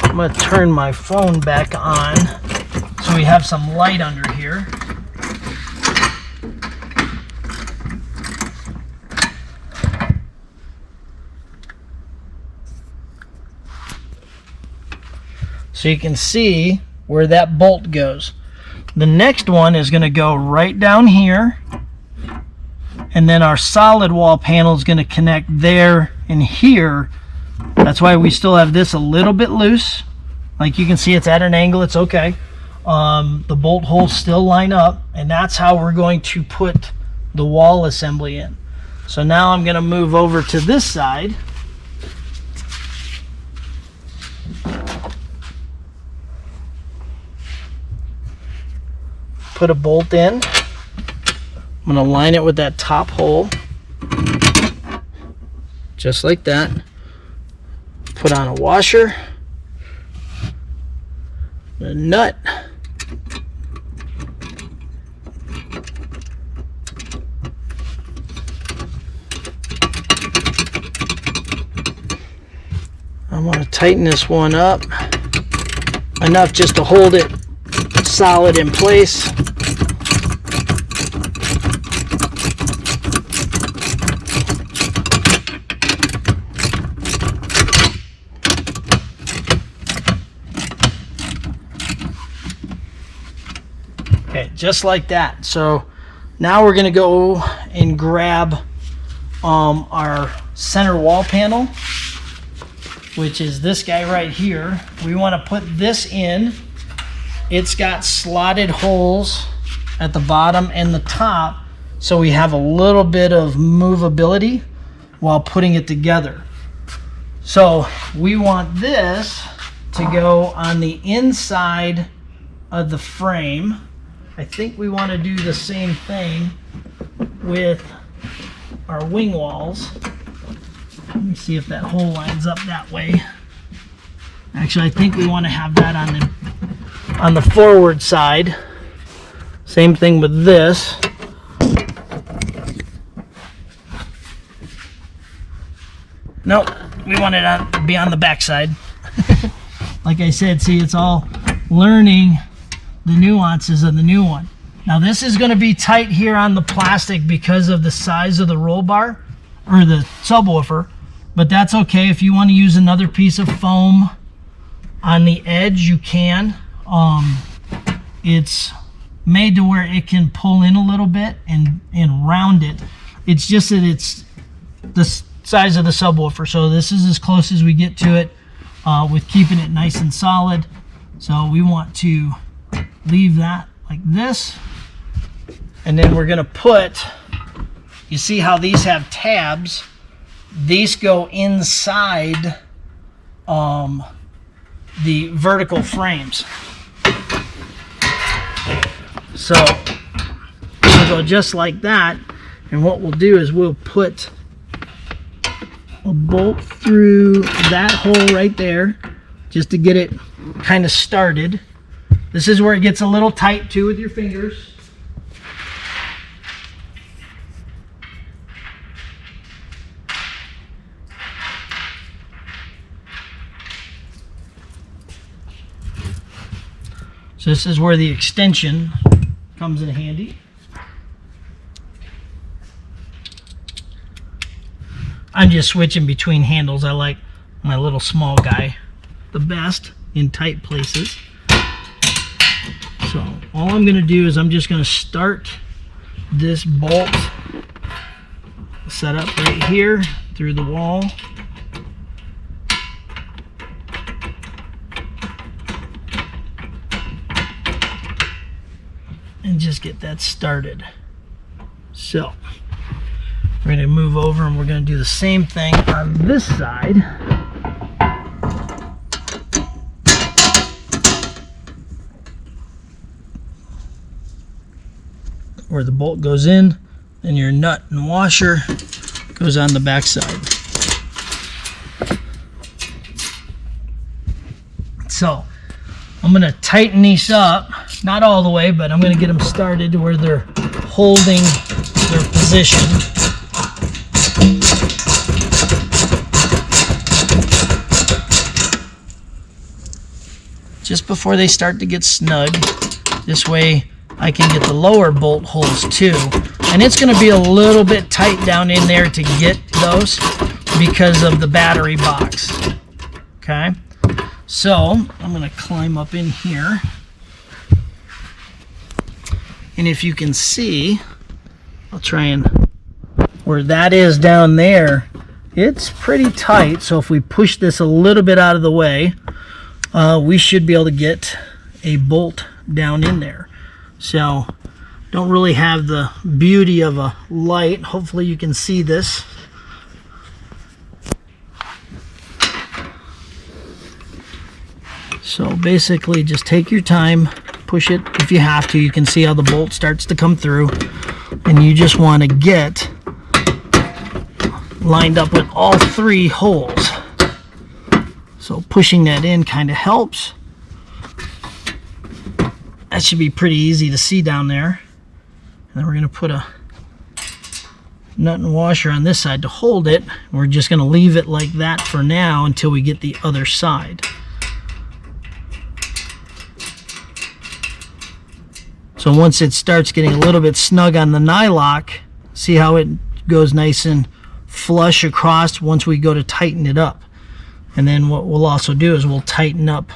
I'm going to turn my phone back on so we have some light under here. So you can see where that bolt goes. The next one is going to go right down here, and then our solid wall panel is going to connect there and here. That's why we still have this a little bit loose. Like you can see, it's at an angle, it's okay. The bolt holes still line up, and that's how we're going to put the wall assembly in. So now I'm going to move over to this side. Put a bolt in. I'm going to line it with that top hole, just like that. Put on a washer, a nut, I'm going to tighten this one up enough just to hold it solid in place. Okay, just like that. So now we're going to go and grab our center wall panel, which is this guy right here. We want to put this in. It's got slotted holes at the bottom and the top, so we have a little bit of movability while putting it together. So we want this to go on the inside of the frame. I think we want to do the same thing with our wing walls. Let me see if that hole lines up that way. Actually, I think we want to have that on the forward side. Same thing with this. Nope, we want it to be on the back side. Like I said, see, it's all learning the nuances of the new one. Now this is going to be tight here on the plastic because of the size of the roll bar or the subwoofer, but that's okay. If you want to use another piece of foam on the edge, you can. It's made to where it can pull in a little bit and round it. It's just that it's the size of the subwoofer, so this is as close as we get to it with keeping it nice and solid. So we want to leave that like this, and then we're going to put, you see how these have tabs? These go inside the vertical frames. So we'll go just like that, and what we'll do is we'll put a bolt through that hole right there just to get it kind of started. This is where it gets a little tight too with your fingers. So this is where the extension comes in handy. I'm just switching between handles. I like my little small guy the best in tight places. So all I'm going to do is I'm just going to start this bolt set up right here through the wall. and just get that started. So we're going to move over and we're going to do the same thing on this side. Where the bolt goes in, and your nut and washer goes on the back side. So I'm going to tighten these up, not all the way, but I'm going to get them started to where they're holding their position. Just before they start to get snug. This way I can get the lower bolt holes too. And it's going to be a little bit tight down in there to get those because of the battery box. Okay, so I'm going to climb up in here. And if you can see, I'll try and, where that is down there, it's pretty tight. So if we push this a little bit out of the way, we should be able to get a bolt down in there. So don't really have the beauty of a light. Hopefully you can see this. So basically just take your time, push it if you have to. You can see how the bolt starts to come through, and you just want to get lined up with all three holes. So pushing that in kind of helps. That should be pretty easy to see down there. And then we're going to put a nut and washer on this side to hold it. We're just going to leave it like that for now until we get the other side. So once it starts getting a little bit snug on the nylock, see how it goes nice and flush across once we go to tighten it up. And then what we'll also do is we'll tighten up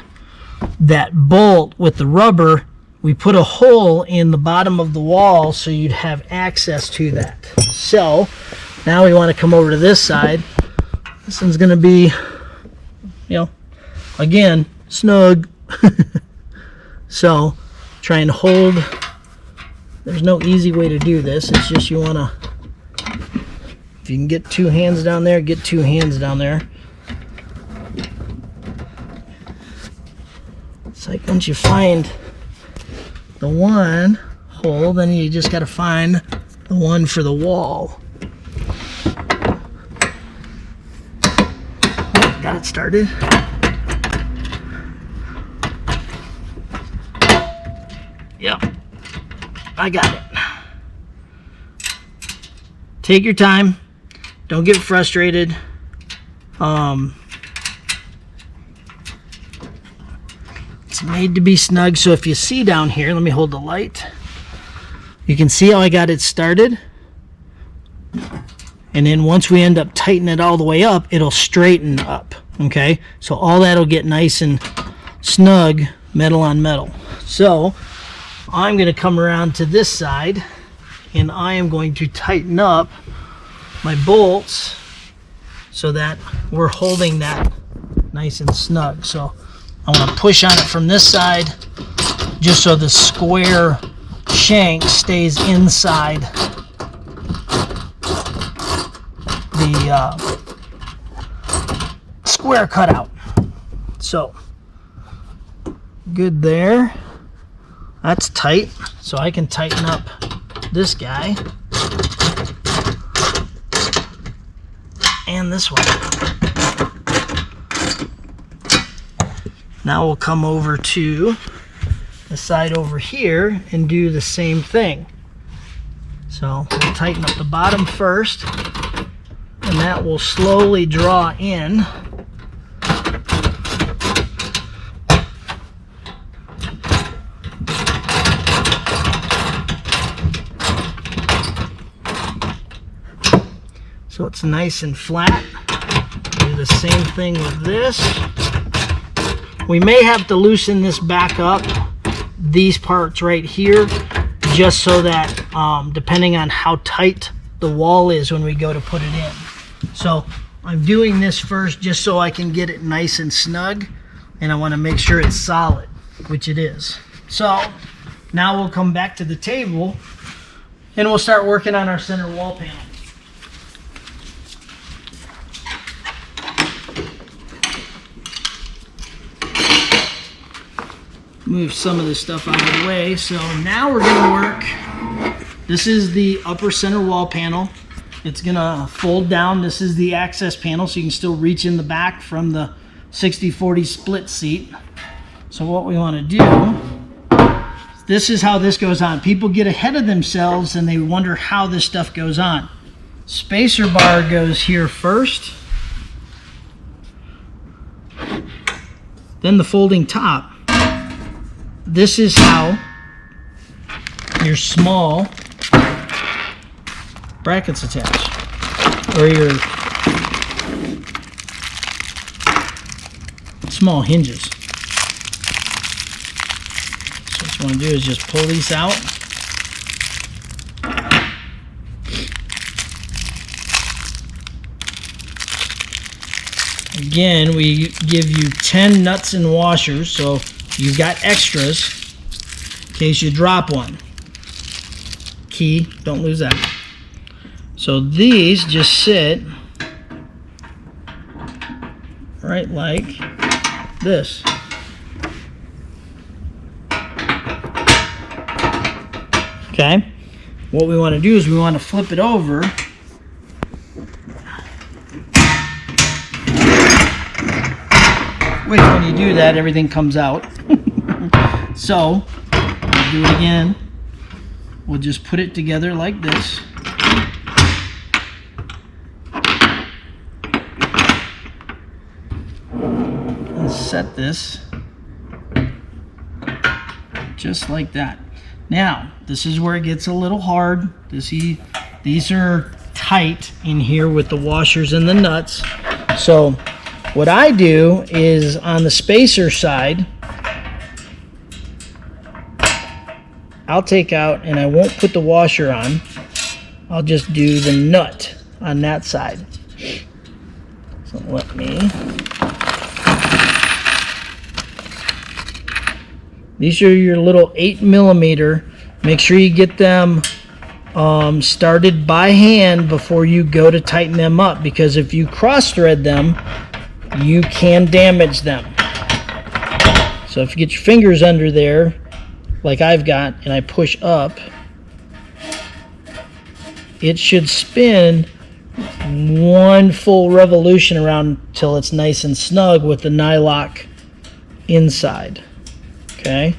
that bolt with the rubber. We put a hole in the bottom of the wall so you'd have access to that. So now we want to come over to this side. This one's going to be, you know, again, snug. So try and hold. There's no easy way to do this. It's just you want to, if you can get two hands down there, get two hands down there. It's like once you find the one hole, then you just got to find the one for the wall. Oh, got it started. Yep, I got it. Take your time. Don't get frustrated. It's made to be snug, so if you see down here, let me hold the light. You can see how I got it started. And then once we end up tightening it all the way up, it'll straighten up, okay? So all that'll get nice and snug, metal on metal. So I'm going to come around to this side, and I am going to tighten up my bolts so that we're holding that nice and snug. So I want to push on it from this side just so the square shank stays inside the square cutout. So good there. That's tight, so I can tighten up this guy and this one. Now we'll come over to the side over here and do the same thing. So we'll tighten up the bottom first, and that will slowly draw in. So it's nice and flat. Do the same thing with this. We may have to loosen this back up, these parts right here, just so that depending on how tight the wall is when we go to put it in. So I'm doing this first just so I can get it nice and snug, and I want to make sure it's solid, which it is. So Now we'll come back to the table and we'll start working on our center wall panel. Move some of this stuff out of the way. So now we're going to work. This is the upper center wall panel. It's going to fold down. This is the access panel, so you can still reach in the back from the 60/40 split seat. So what we want to do, this is how this goes on. People get ahead of themselves and they wonder how this stuff goes on. Spacer bar goes here first. Then the folding top. This is how your small brackets attach, or your small hinges. So what you want to do is just pull these out. Again, we give you 10 nuts and washers, so you've got extras in case you drop one. Key, don't lose that. So these just sit right like this. Okay, what we want to do is we want to flip it over. Which, when you do that, everything comes out. So, we'll do it again. We'll just put it together like this. And set this just like that. Now, this is where it gets a little hard. These are tight in here with the washers and the nuts. So, what I do is on the spacer side, I'll take out, and I won't put the washer on. I'll just do the nut on that side. So let me. These are your little 8mm. Make sure you get them started by hand before you go to tighten them up, because if you cross thread them, you can damage them. So if you get your fingers under there, like I've got, and I push up, it should spin one full revolution around till it's nice and snug with the nylock inside. Okay,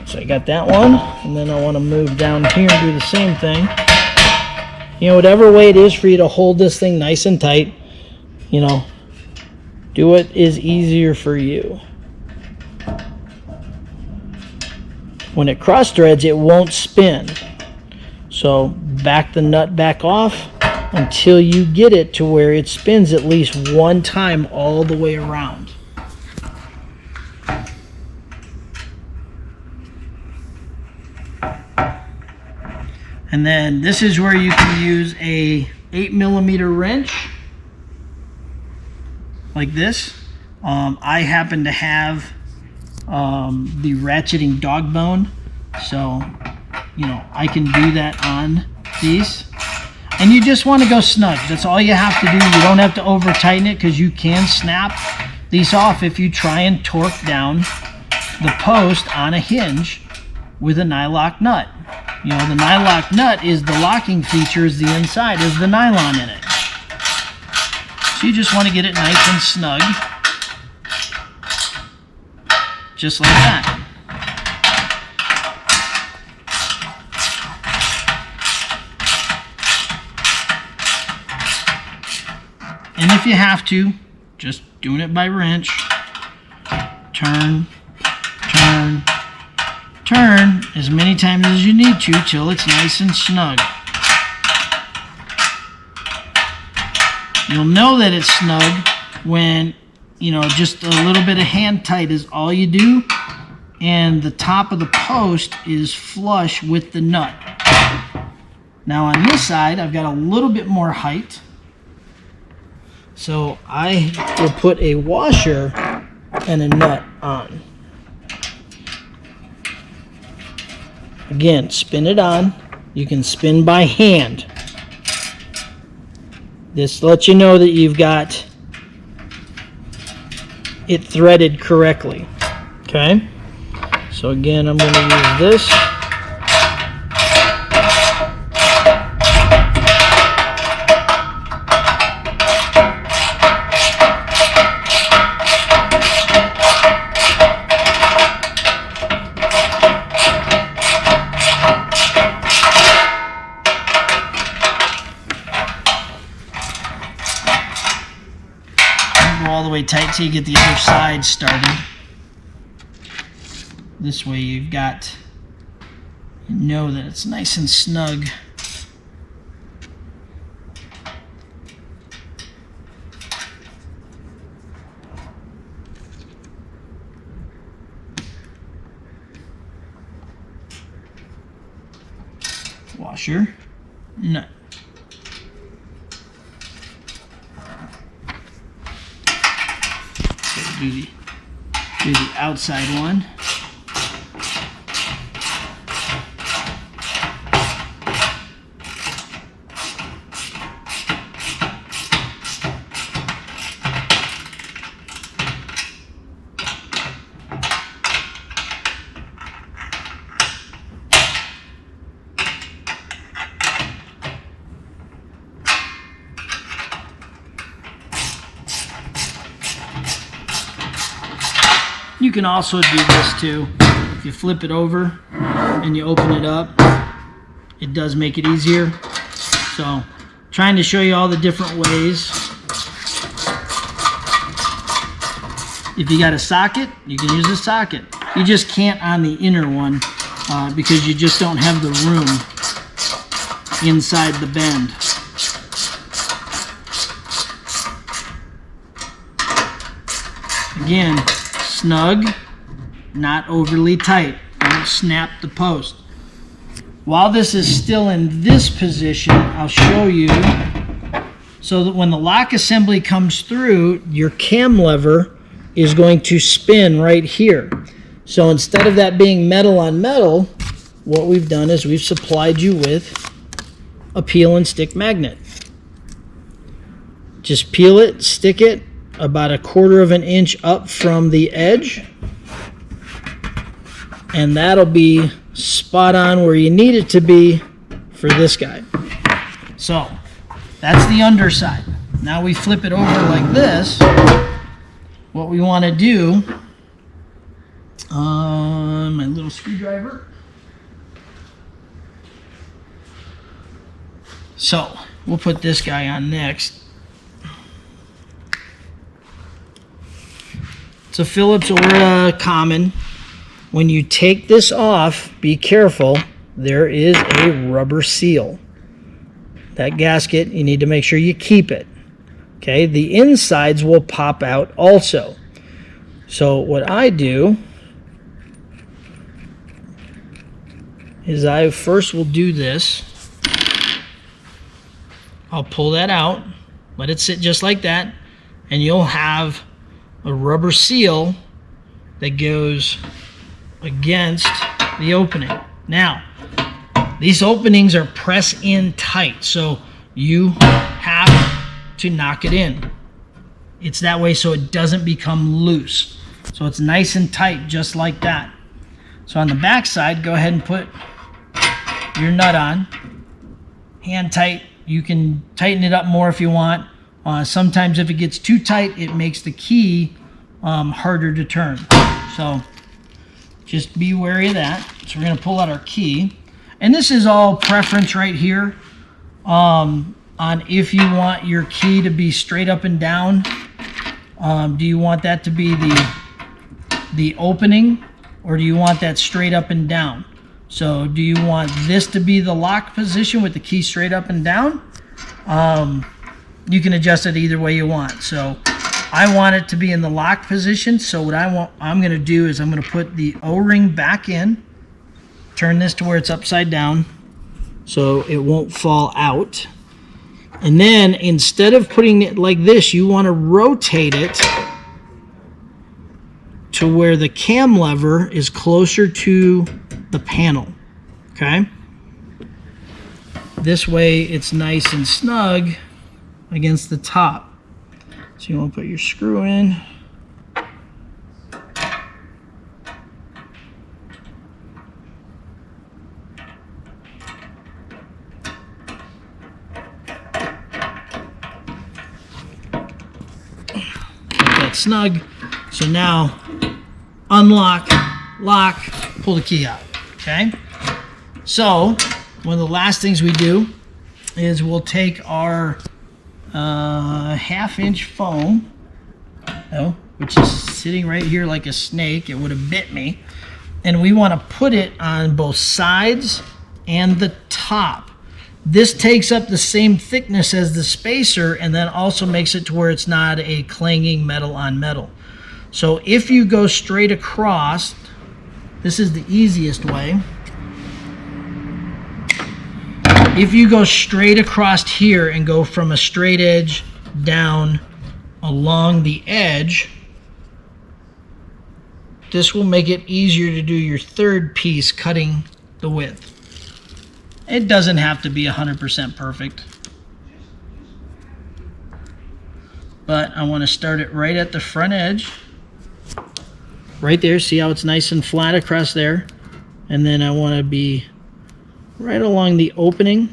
so I got that one, and then I want to move down here and do the same thing. You know, whatever way it is for you to hold this thing nice and tight, you know, do what is easier for you. When it cross threads, it won't spin. So back the nut back off until you get it to where it spins at least one time all the way around. And then this is where you can use a 8mm wrench like this. I happen to have the ratcheting dog bone, so you know I can do that on these. And you just want to go snug. That's all you have to do. You don't have to over tighten it, because you can snap these off if you try and torque down the post on a hinge with a nylock nut. You know, the nylock nut is the locking feature, is the inside, is the nylon in it. So you just want to get it nice and snug, just like that. And if you have to, just doing it by wrench, turn, turn, turn as many times as you need to till it's nice and snug. You'll know that it's snug when, you know, just a little bit of hand tight is all you do, and the top of the post is flush with the nut. Now on this side, I've got a little bit more height, so I will put a washer and a nut on. Again, spin it on. You can spin by hand. This lets you know that you've got it threaded correctly. Okay? So again, I'm going to use this. All the way tight till you get the other side started. This way you've got, you know that it's nice and snug. Washer, nut. Do the outside one. You can also do this too. If you flip it over and you open it up, it does make it easier. So, trying to show you all the different ways. If you got a socket, you can use a socket. You just can't on the inner one because you just don't have the room inside the bend. Again, snug, not overly tight. Don't snap the post. While this is still in this position, I'll show you so that when the lock assembly comes through, your cam lever is going to spin right here. So instead of that being metal on metal, what we've done is we've supplied you with a peel and stick magnet. Just peel it, stick it about 1/4 of an inch up from the edge, and that'll be spot on where you need it to be for this guy. So that's the underside. Now we flip it over like this. What we want to do, my little screwdriver. So we'll put this guy on next. It's a Phillips or a Common. When you take this off, be careful. There is a rubber seal. That gasket, you need to make sure you keep it. Okay, the insides will pop out also. So what I do is I first will do this. I'll pull that out, let it sit just like that, and you'll have a rubber seal that goes against the opening. Now, these openings are press in tight, so you have to knock it in. It's that way so it doesn't become loose. So it's nice and tight, just like that. So on the back side, go ahead and put your nut on. Hand tight. You can tighten it up more if you want. Sometimes if it gets too tight, it makes the key harder to turn. So just be wary of that. So we're going to pull out our key. And this is all preference right here on if you want your key to be straight up and down. Do you want that to be the opening, or do you want that straight up and down? So do you want this to be the lock position with the key straight up and down? You can adjust it either way you want. So I want it to be in the lock position. So what I'm going to do is I'm going to put the O-ring back in, turn this to where it's upside down so it won't fall out. And then instead of putting it like this, you want to rotate it to where the cam lever is closer to the panel. okay? This way it's nice and snug against the top. So you want to put your screw in. Snug. So now unlock, lock, pull the key out. Okay. So one of the last things we do is we'll take our 1/2-inch foam, which is sitting right here like a snake. It would have bit me. And we want to put it on both sides and the top. This takes up the same thickness as the spacer and then also makes it to where it's not a clanging metal on metal. So if you go straight across, this is the easiest way. If you go straight across here and go from a straight edge down along the edge, this will make it easier to do your third piece cutting the width. It doesn't have to be 100% perfect, but I want to start it right at the front edge, right there. See how it's nice and flat across there? And then I want to be right along the opening,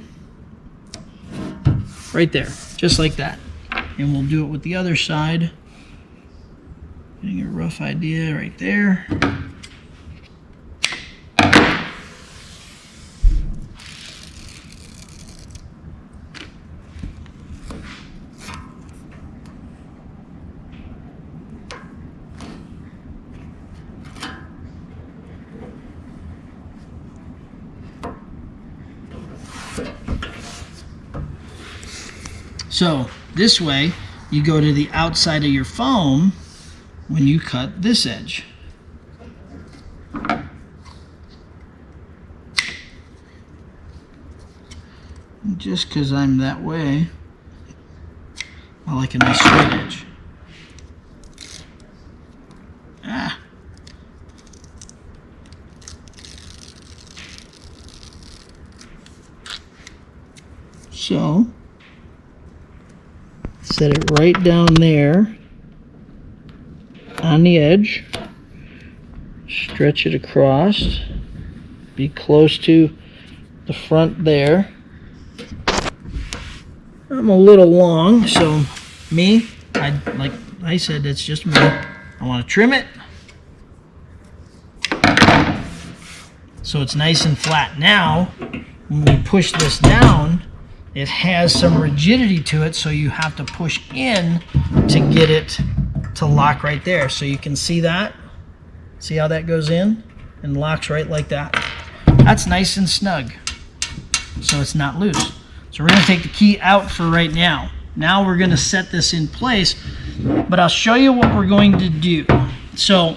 right there, just like that. And we'll do it with the other side. Getting a rough idea right there. So this way, you go to the outside of your foam when you cut this edge. And just because I'm that way, I like a nice straight edge. So set it right down there on the edge, stretch it across, be close to the front there. I'm a little long, so like I said, it's just me. I want to trim it so it's nice and flat. Now, when we push this down, it has some rigidity to it, so you have to push in to get it to lock right there. So you can see that. See how that goes in and locks right like that. That's nice and snug, so it's not loose. So we're going to take the key out for right now. Now we're going to set this in place, but I'll show you what we're going to do. So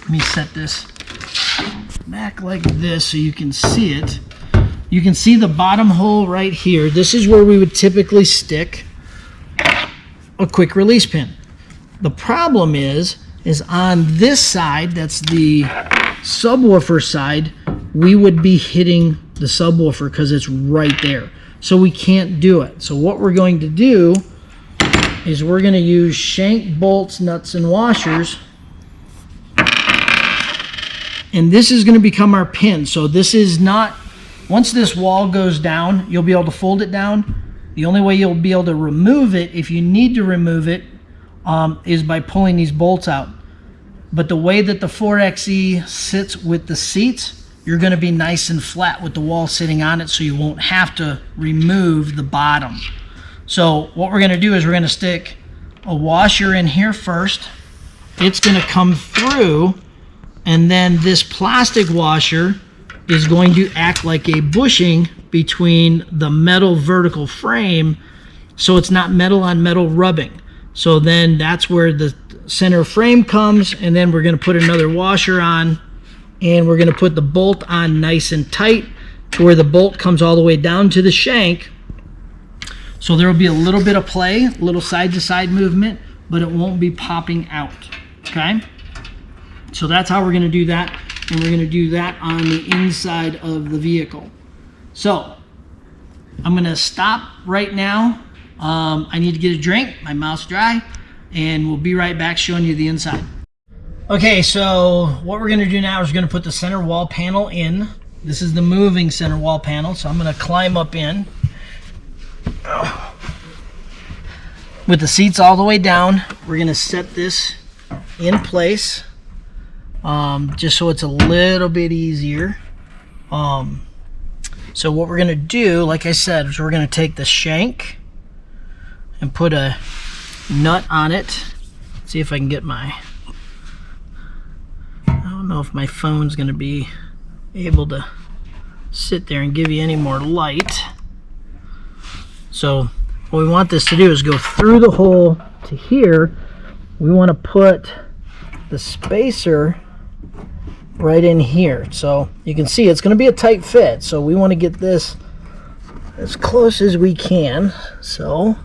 let me set this back like this so you can see it. You can see the bottom hole right here. This is where we would typically stick a quick release pin. The problem is on this side, that's the subwoofer side, we would be hitting the subwoofer because it's right there. So we can't do it. So what we're going to do is we're going to use shank bolts, nuts, and washers. And this is going to become our pin. So this is not... Once this wall goes down, you'll be able to fold it down. The only way you'll be able to remove it, if you need to remove it, is by pulling these bolts out. But the way that the 4xe sits with the seats, you're going to be nice and flat with the wall sitting on it, so you won't have to remove the bottom. So what we're going to do is we're going to stick a washer in here first. It's going to come through, and then this plastic washer is going to act like a bushing between the metal vertical frame, so it's not metal on metal rubbing. So then that's where the center frame comes, and then we're going to put another washer on, and we're going to put the bolt on nice and tight to where the bolt comes all the way down to the shank. So there will be a little bit of play, a little side to side movement, but it won't be popping out. Okay? So that's how we're going to do that. and we're going to do that on the inside of the vehicle. So I'm going to stop right now. I need to get a drink, my mouth's dry, and we'll be right back showing you the inside. Okay, so what we're going to do now is we're going to put the center wall panel in. This is the moving center wall panel, so I'm going to climb up in with the seats all the way down. We're going to set this in place, just so it's a little bit easier. So what we're going to do, like I said, is we're going to take the shank and put a nut on it. See if I can get my... I don't know if my phone's going to be able to sit there and give you any more light. So what we want this to do is go through the hole to here. We want to put the spacer right in here. So you can see it's going to be a tight fit. So we want to get this as close as we can. So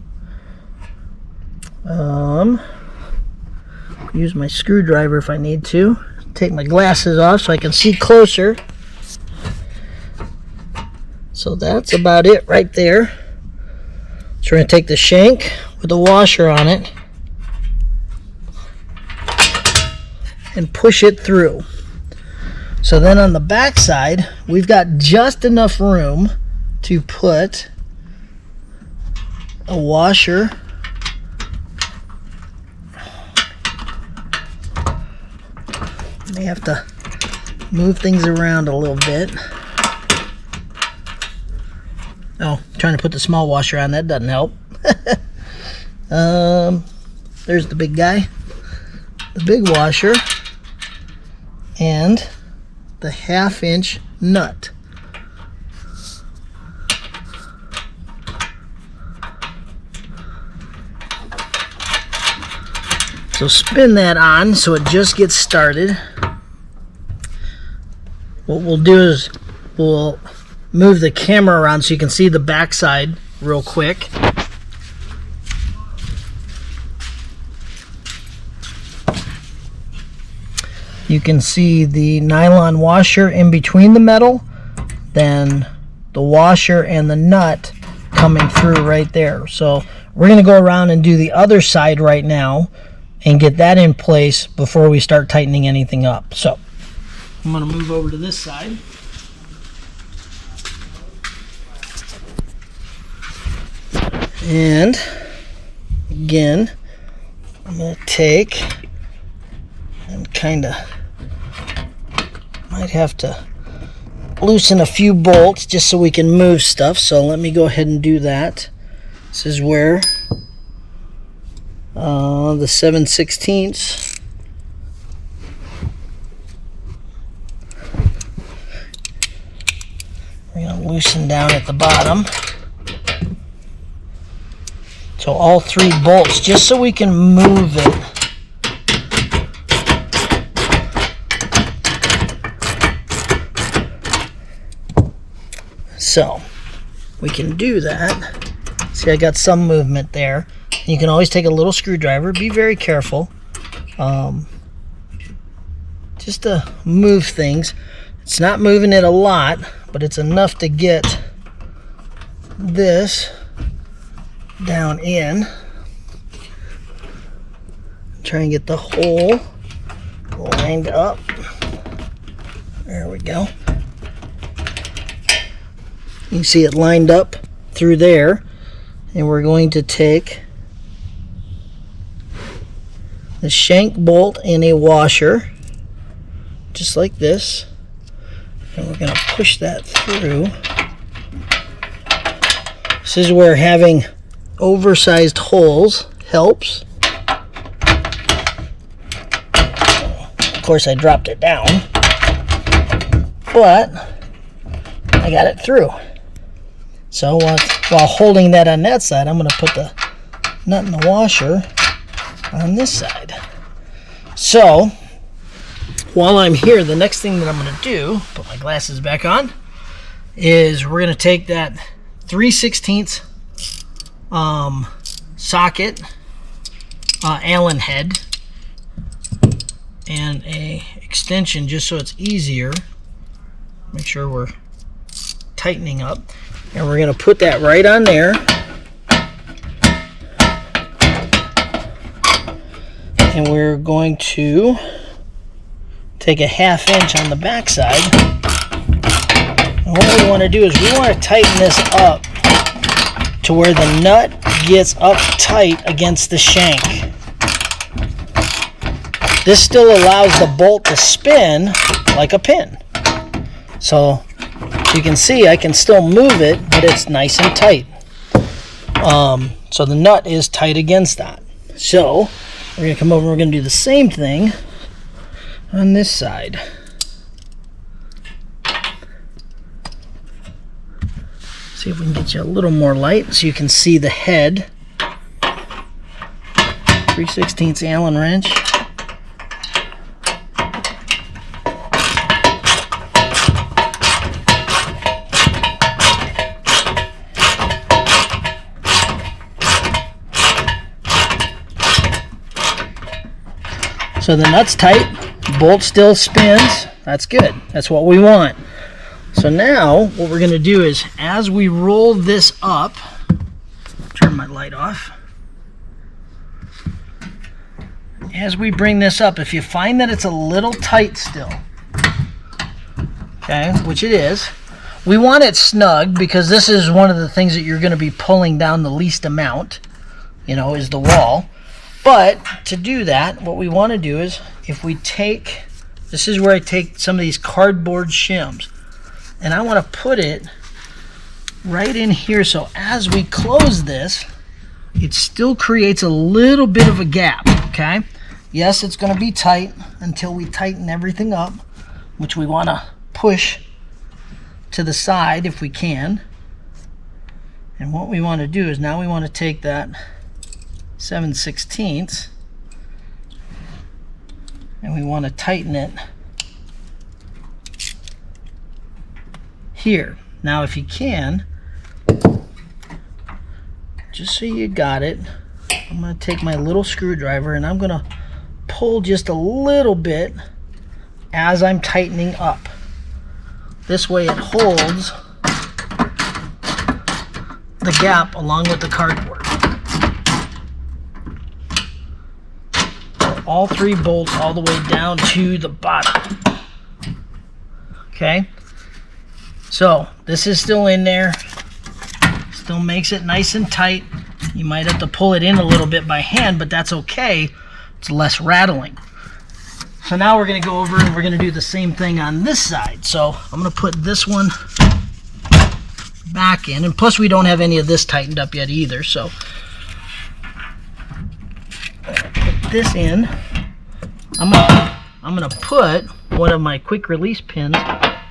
use my screwdriver if I need to. Take my glasses off so I can see closer. So that's about it right there. So we're going to take the shank with the washer on it and push it through. So then on the back side, we've got just enough room to put a washer may have to move things around a little bit. Oh, trying to put the small washer on, that doesn't help. There's the big guy, the big washer, and the 1/2-inch nut. So spin that on so it just gets started. What we'll do is we'll move the camera around so you can see the backside real quick. You can see the nylon washer in between the metal, then the washer and the nut coming through right there. So we're going to go around and do the other side right now and get that in place before we start tightening anything up. So I'm going to move over to this side. And again, I'm going to take and kind of might have to loosen a few bolts just so we can move stuff. So let me go ahead and do that. This is where the 7/16 we're going to loosen down at the bottom. So all 3 bolts, just so we can move it. So we can do that. See, I got some movement there. You can always take a little screwdriver. Be very careful. Just to move things. It's not moving it a lot, but it's enough to get this down in. Try and get the hole lined up. There we go. You can see it lined up through there, and we're going to take the shank bolt and a washer just like this, and we're going to push that through. This is where having oversized holes helps. Of course I dropped it down, but I got it through. So while holding that on that side, I'm going to put the nut and the washer on this side. So while I'm here, the next thing that I'm going to do, put my glasses back on, is we're going to take that 3/16 socket Allen head, and a extension just so it's easier. Make sure we're tightening up. And we're going to put that right on there. And we're going to take a 1/2 inch on the back side. And what we want to do is we want to tighten this up to where the nut gets up tight against the shank. This still allows the bolt to spin like a pin. So you can see I can still move it, but it's nice and tight. So the nut is tight against that. So we're going to come over and we're going to do the same thing on this side. See if we can get you a little more light so you can see the head. 3/16 Allen wrench. So the nut's tight, bolt still spins. That's good. That's what we want. So now what we're going to do is as we roll this up, turn my light off. As we bring this up, if you find that it's a little tight still, okay, which it is, we want it snug because this is one of the things that you're going to be pulling down the least amount, you know, is the wall. But to do that, what we want to do is if we take, this is where I take some of these cardboard shims, and I want to put it right in here so as we close this, it still creates a little bit of a gap, okay? Yes, it's going to be tight until we tighten everything up, which we want to push to the side if we can. And what we want to do is now we want to take that 7/16 and we want to tighten it here. Now if you can, just so you got it, I'm going to take my little screwdriver and I'm going to pull just a little bit as I'm tightening up. This way it holds the gap along with the cardboard. All 3 bolts all the way down to the bottom. Okay, so this is still in there, still makes it nice and tight. You might have to pull it in a little bit by hand, but that's okay. It's less rattling. So now we're going to go over and we're going to do the same thing on this side. So I'm going to put this one back in, and plus we don't have any of this tightened up yet either, so put this in. I'm gonna put one of my quick release pins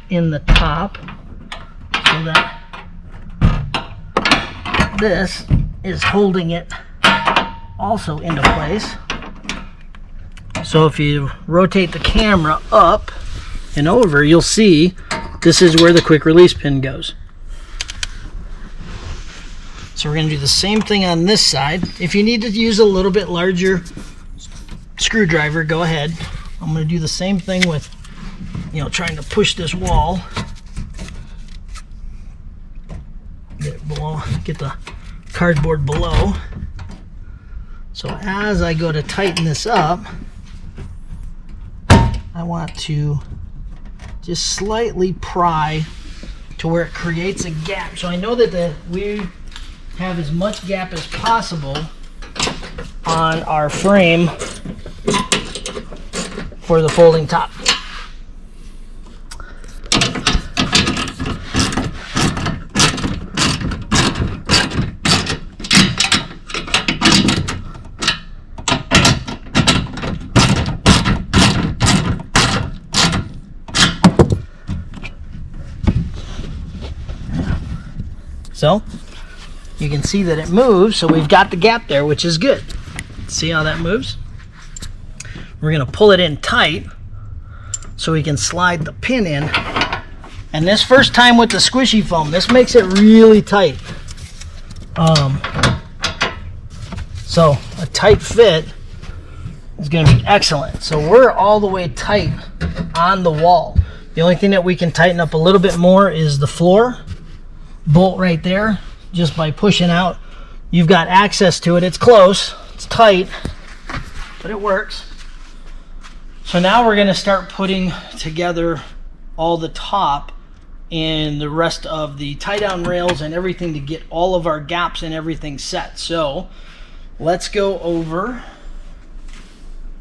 in the top so that this is holding it also into place. So if you rotate the camera up and over, you'll see this is where the quick release pin goes. So we're going to do the same thing on this side. If you need to use a little bit larger screwdriver, go ahead. I'm going to do the same thing with, trying to push this wall. Get it below, get the cardboard below. So as I go to tighten this up, I want to just slightly pry to where it creates a gap. So I know that we have as much gap as possible on our frame for the folding top. So you can see that it moves, so we've got the gap there, which is good. See how that moves? We're going to pull it in tight so we can slide the pin in. And this first time with the squishy foam, this makes it really tight. So a tight fit is going to be excellent. So we're all the way tight on the wall. The only thing that we can tighten up a little bit more is the floor bolt right there. Just by pushing out, you've got access to it. It's close, it's tight, but it works. So now we're going to start putting together all the top and the rest of the tie down rails and everything to get all of our gaps and everything set. So let's go over,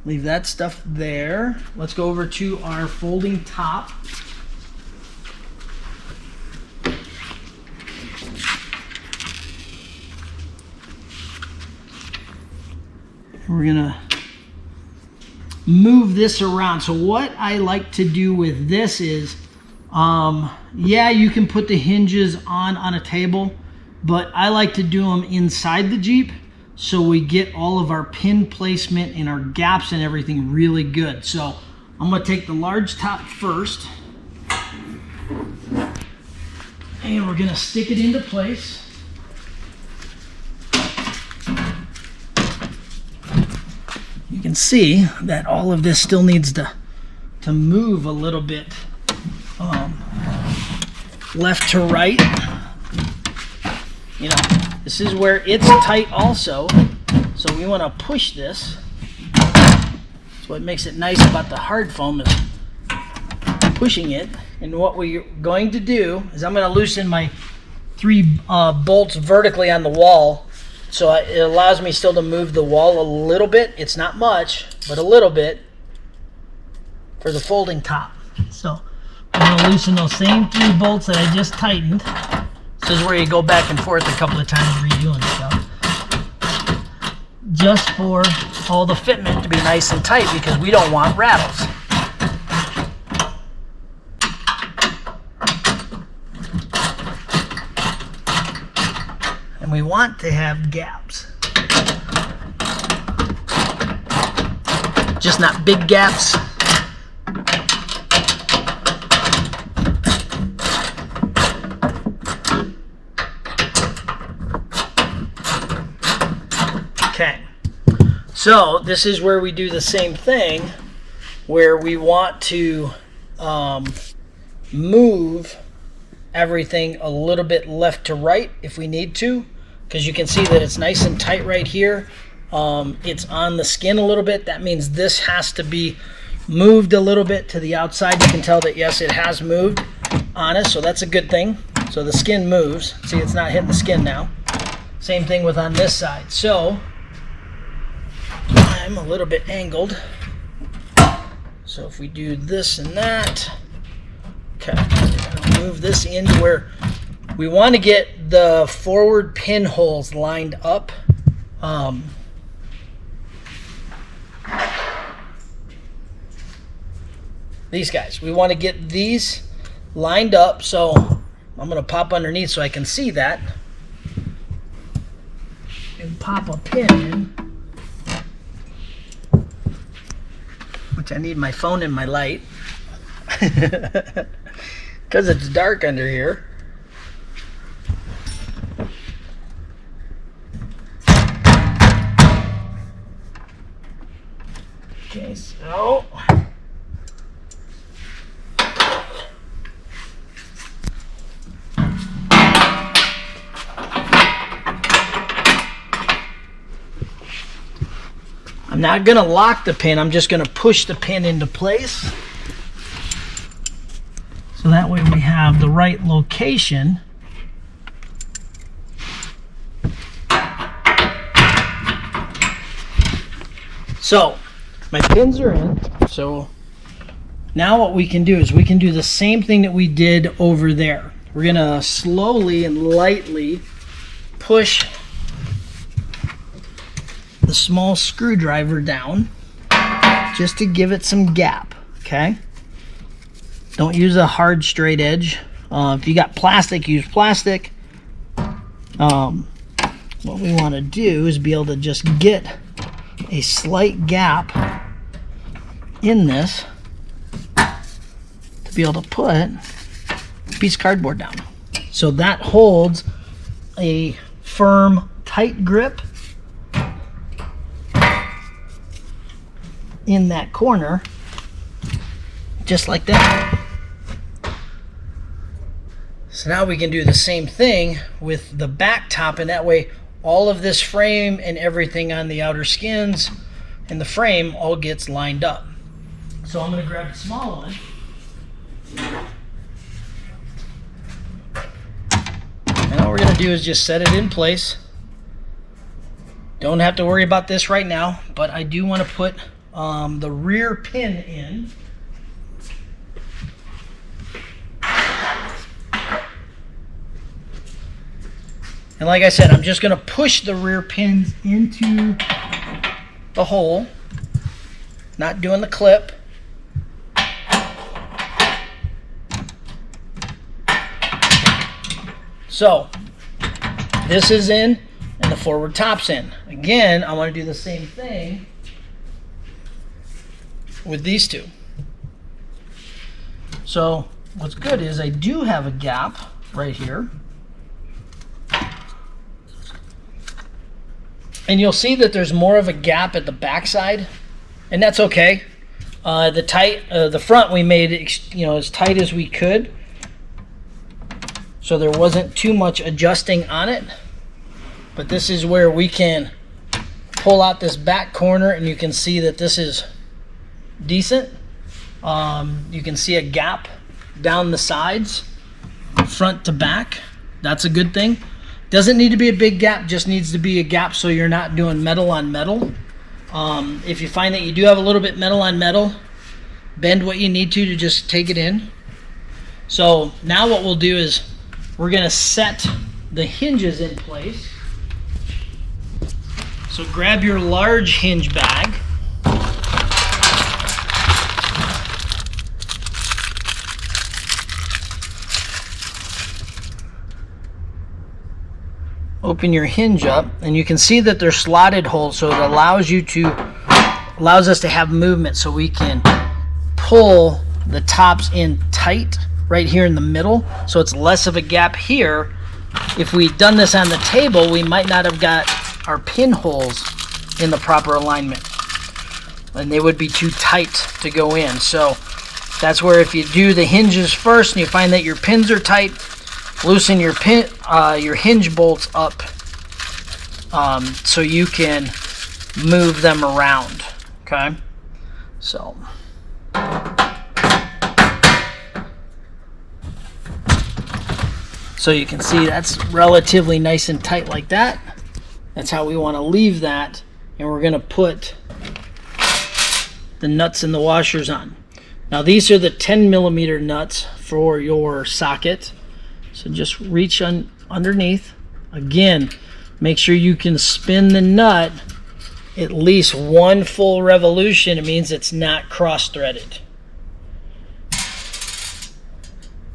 leave that stuff there. Let's go over to our folding top. We're gonna move this around. So what I like to do with this is, yeah, you can put the hinges on a table, but I like to do them inside the Jeep so we get all of our pin placement and our gaps and everything really good. So I'm going to take the large top first, and we're going to stick it into place. You can see that all of this still needs to move a little bit left to right. You know, this is where it's tight also, so we want to push this. That's what makes it nice about the hard foam, is pushing it. And what we're going to do is I'm going to loosen my 3 bolts vertically on the wall, so it allows me still to move the wall a little bit. It's not much, but a little bit for the folding top. So I'm going to loosen those same 3 bolts that I just tightened. This is where you go back and forth a couple of times redoing stuff, just for all the fitment to be nice and tight, because we don't want rattles. And we want to have gaps, just not big gaps. Okay, so this is where we do the same thing, where we want to move everything a little bit left to right if we need to, because you can see that it's nice and tight right here. It's on the skin a little bit. That means this has to be moved a little bit to the outside. You can tell that, yes, it has moved on us, so that's a good thing. So the skin moves. See, it's not hitting the skin now. Same thing with on this side. So I'm a little bit angled. So if we do this and that, okay, I'll move this into where we want to get the forward pinholes lined up. These guys, we want to get these lined up. So I'm going to pop underneath so I can see that, and pop a pin in, which I need my phone and my light because it's dark under here. Okay, so I'm not going to lock the pin, I'm just going to push the pin into place. So that way we have the right location. So my pins are in. So now what we can do is we can do the same thing that we did over there. We're going to slowly and lightly push the small screwdriver down just to give it some gap, okay? Don't use a hard straight edge. If you got plastic, use plastic. What we want to do is be able to just get a slight gap in this to be able to put a piece of cardboard down. So that holds a firm, tight grip in that corner, just like that. So now we can do the same thing with the back top, and that way all of this frame and everything on the outer skins and the frame all gets lined up. So I'm going to grab the small one. And all we're going to do is just set it in place. Don't have to worry about this right now, but I do want to put the rear pin in. And like I said, I'm just going to push the rear pins into the hole, not doing the clip. So this is in and the forward top's in. Again, I want to do the same thing with these two. So what's good is I do have a gap right here. And you'll see that there's more of a gap at the back side, and that's okay. The front we made it, as tight as we could, so there wasn't too much adjusting on it. But this is where we can pull out this back corner, and you can see that this is decent. You can see a gap down the sides, front to back. That's a good thing. Doesn't need to be a big gap, just needs to be a gap so you're not doing metal on metal. If you find that you do have a little bit metal on metal, bend what you need to just take it in. So now what we'll do is we're going to set the hinges in place. So grab your large hinge bag. Open your hinge up, and you can see that they're slotted holes, so it allows us to have movement, so we can pull the tops in tight right here in the middle, so it's less of a gap here. If we'd done this on the table, we might not have got our pinholes in the proper alignment, and they would be too tight to go in. So that's where, if you do the hinges first and you find that your pins are tight, loosen your hinge bolts up so you can move them around. Okay, so you can see that's relatively nice and tight like that. That's how we want to leave that, and we're going to put the nuts and the washers on. Now these are the 10mm nuts for your socket. So just reach underneath. Again, make sure you can spin the nut at least one full revolution. It means it's not cross-threaded.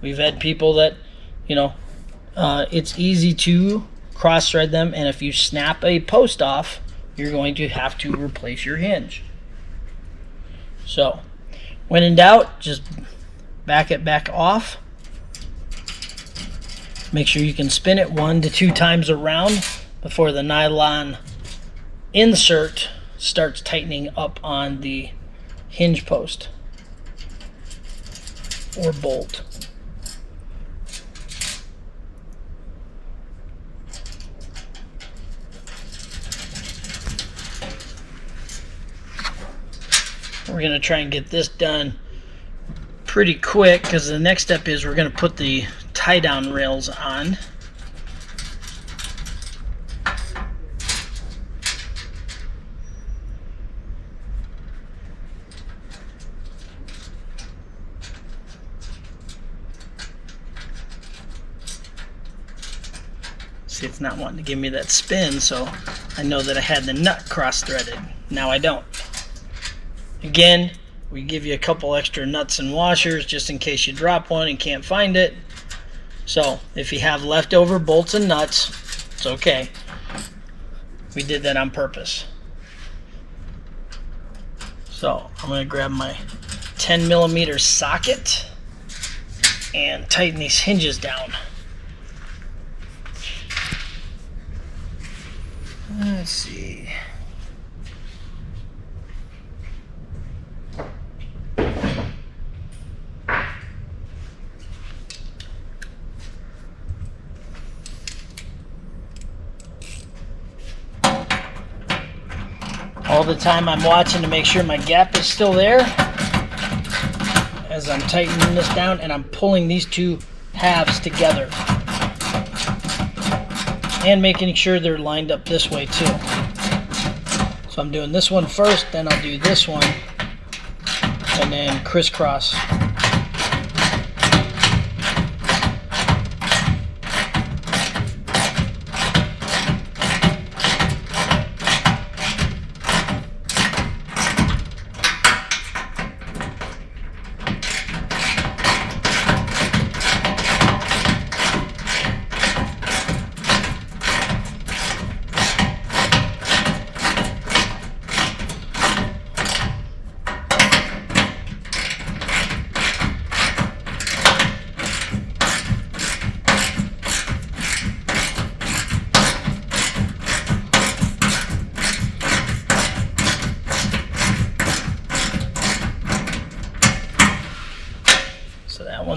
We've had people that, it's easy to cross-thread them, and if you snap a post off, you're going to have to replace your hinge. So when in doubt, just back it back off. Make sure you can spin it 1 to 2 times around before the nylon insert starts tightening up on the hinge post or bolt. We're going to try and get this done pretty quick, because the next step is we're going to put the tie down rails on. See, it's not wanting to give me that spin, so I know that I had the nut cross-threaded. Now I don't. Again, we give you a couple extra nuts and washers just in case you drop one and can't find it. So if you have leftover bolts and nuts, it's okay. We did that on purpose. So I'm going to grab my 10mm socket and tighten these hinges down. Let's see. All the time I'm watching to make sure my gap is still there as I'm tightening this down, and I'm pulling these two halves together and making sure they're lined up this way too. So I'm doing this one first, then I'll do this one, and then crisscross.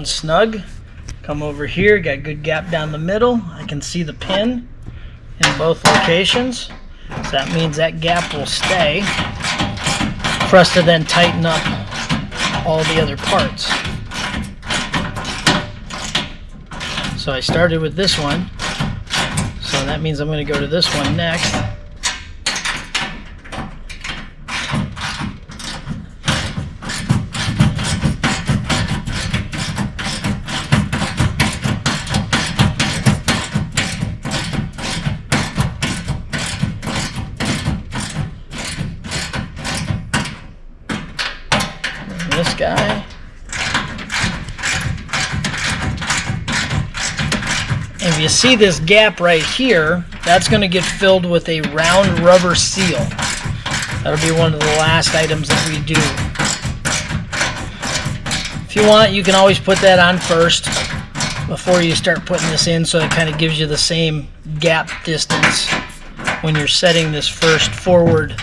Snug. Come over here, got good gap down the middle. I can see the pin in both locations, so that means that gap will stay for us to then tighten up all the other parts. So I started with this one, so that means I'm going to go to this one next. This guy, if you see this gap right here, that's going to get filled with a round rubber seal. That'll be one of the last items that we do. If you want, you can always put that on first before you start putting this in, so it kind of gives you the same gap distance when you're setting this first forward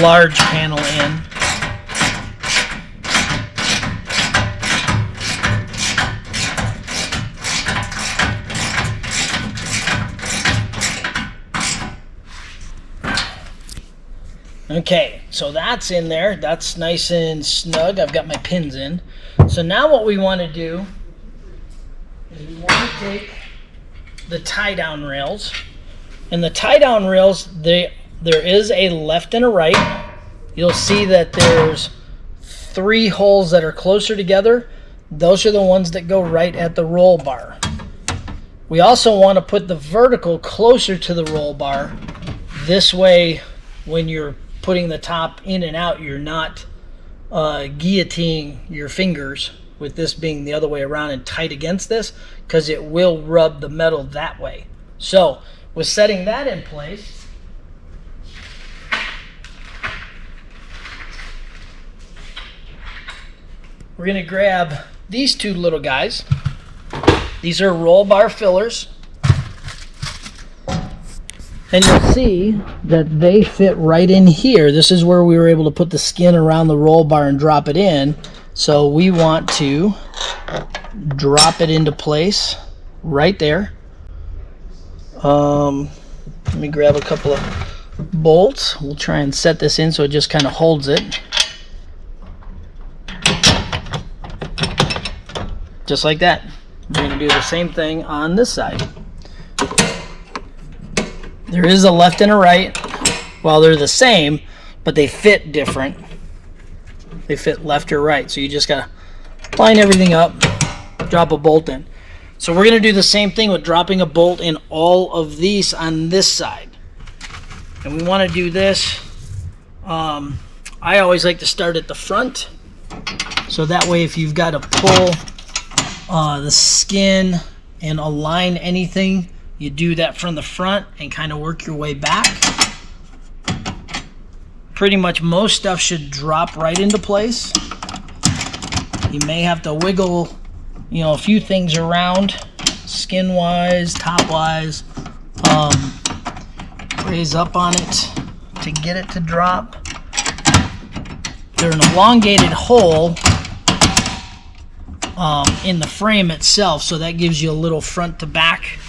large panel in. Okay, so that's in there. That's nice and snug. I've got my pins in. So now what we want to do is we want to take the tie-down rails. And the tie-down rails, there is a left and a right. You'll see that there's 3 holes that are closer together. Those are the ones that go right at the roll bar. We also want to put the vertical closer to the roll bar. This way, when you're putting the top in and out, you're not guillotining your fingers with this being the other way around and tight against this, because it will rub the metal that way. So with setting that in place, we're going to grab these 2 little guys. These are roll bar fillers. And you'll see that they fit right in here. This is where we were able to put the skin around the roll bar and drop it in. So we want to drop it into place right there. Let me grab a couple of bolts. We'll try and set this in so it just kind of holds it. Just like that. We're going to do the same thing on this side. There is a left and a right. Well, they're the same, but they fit different. They fit left or right. So you just got to line everything up, drop a bolt in. So we're going to do the same thing with dropping a bolt in all of these on this side. And we want to do this. I always like to start at the front. So that way if you've got to pull the skin and align anything, you do that from the front and kind of work your way back. Pretty much most stuff should drop right into place. You may have to wiggle, a few things around, skin-wise, top-wise, raise up on it to get it to drop. They're an elongated hole in the frame itself, so that gives you a little front to back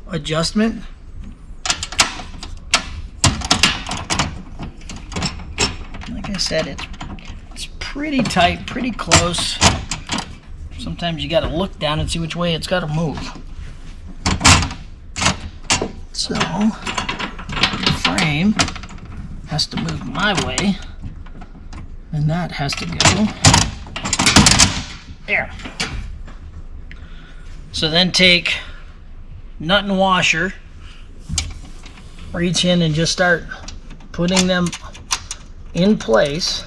adjustment. I said, it's pretty tight, pretty close. Sometimes you got to look down and see which way it's got to move. So the frame has to move my way, and that has to go there. So then take nut and washer, reach in and just start putting them in place.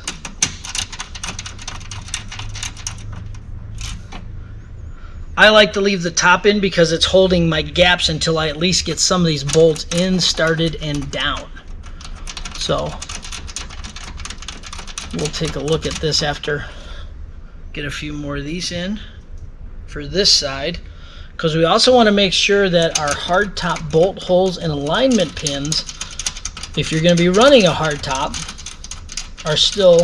I like to leave the top in because it's holding my gaps until I at least get some of these bolts in, started, and down. So we'll take a look at this after, get a few more of these in for this side, because we also want to make sure that our hard top bolt holes and alignment pins, if you're going to be running a hard top, are still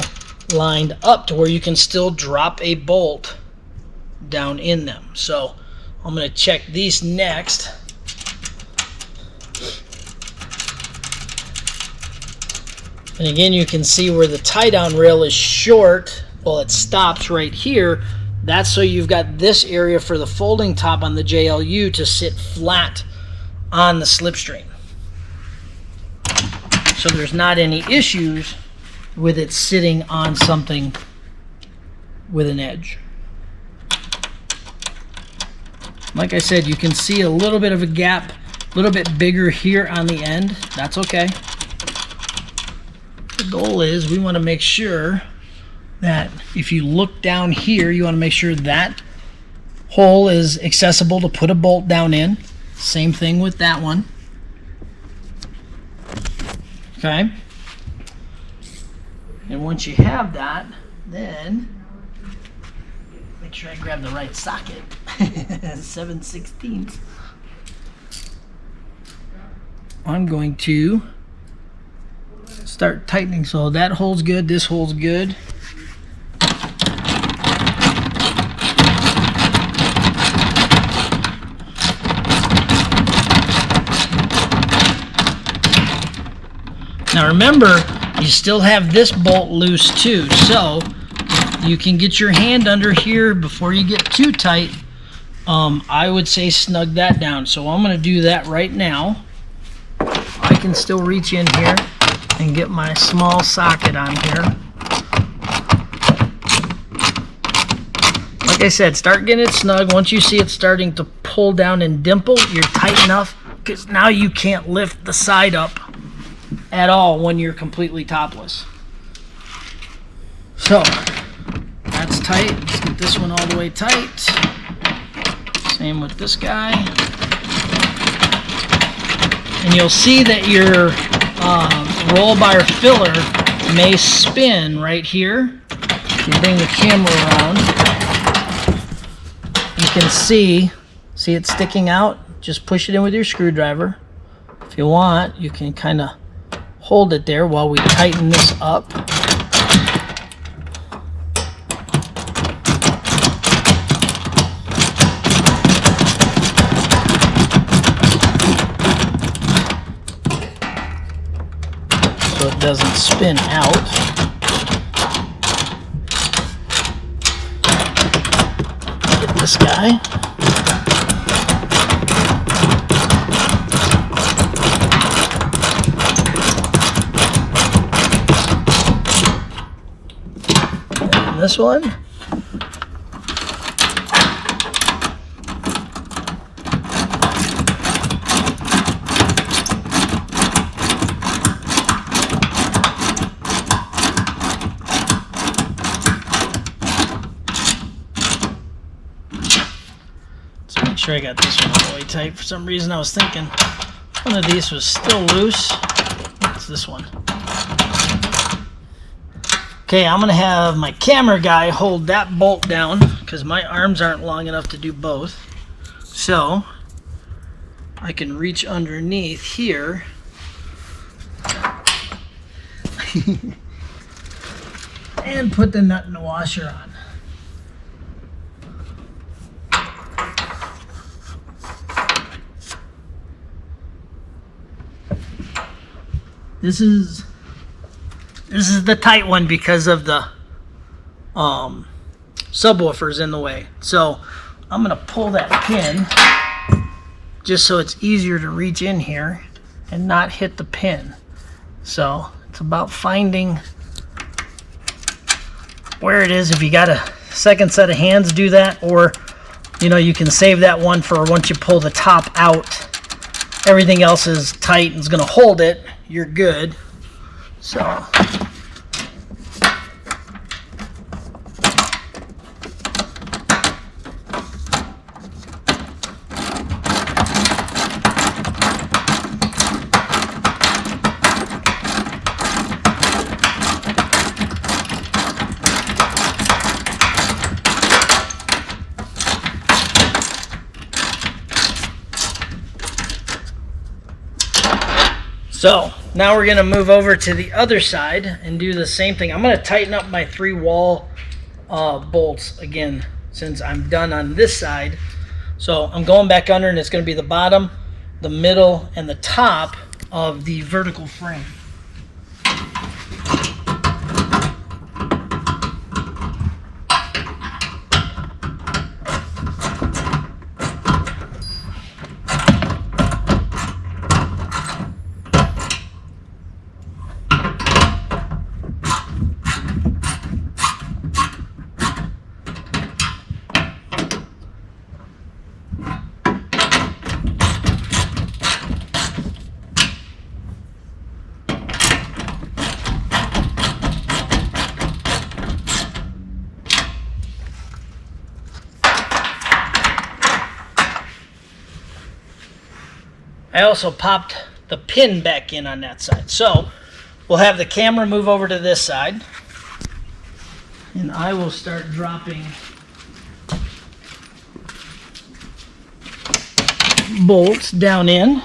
lined up to where you can still drop a bolt down in them. So I'm going to check these next. And again, you can see where the tie down rail is short. Well, it stops right here. That's so you've got this area for the folding top on the JLU to sit flat on the Slipstream. So there's not any issues with it sitting on something with an edge. Like I said, you can see a little bit of a gap, a little bit bigger here on the end. That's okay. The goal is we want to make sure that if you look down here, you want to make sure that hole is accessible to put a bolt down in. Same thing with that one. Okay. And once you have that, then make sure I grab the right socket. 7/16. I'm going to start tightening. So that hole's good, this hole's good. Now remember, you still have this bolt loose too, so you can get your hand under here before you get too tight. I would say snug that down. So I'm going to do that right now. I can still reach in here and get my small socket on here. Like I said, start getting it snug. Once you see it starting to pull down and dimple, you're tight enough, because now you can't lift the side up at all when you're completely topless. So that's tight. Let's get this one all the way tight. Same with this guy. And you'll see that your roll bar filler may spin right here. If you bring the camera around, you can see it sticking out. Just push it in with your screwdriver. If you want, you can kind of hold it there while we tighten this up. So it doesn't spin out. Get this guy. And this one. Make sure I got this one all the way tight. For some reason I was thinking one of these was still loose. It's this one. Okay, I'm going to have my camera guy hold that bolt down because my arms aren't long enough to do both. So I can reach underneath here and put the nut and the washer on. This is This is the tight one because of the subwoofers in the way. So I'm gonna pull that pin just so it's easier to reach in here and not hit the pin. So it's about finding where it is. If you got a second set of hands, do that, or you know, you can save that one for once you pull the top out. Everything else is tight and is going to hold it. You're good. So So now we're going to move over to the other side and do the same thing. I'm going to tighten up my 3 wall bolts again since I'm done on this side. So I'm going back under, and it's going to be the bottom, the middle, and the top of the vertical frame. I also popped the pin back in on that side. So we'll have the camera move over to this side, and I will start dropping bolts down in.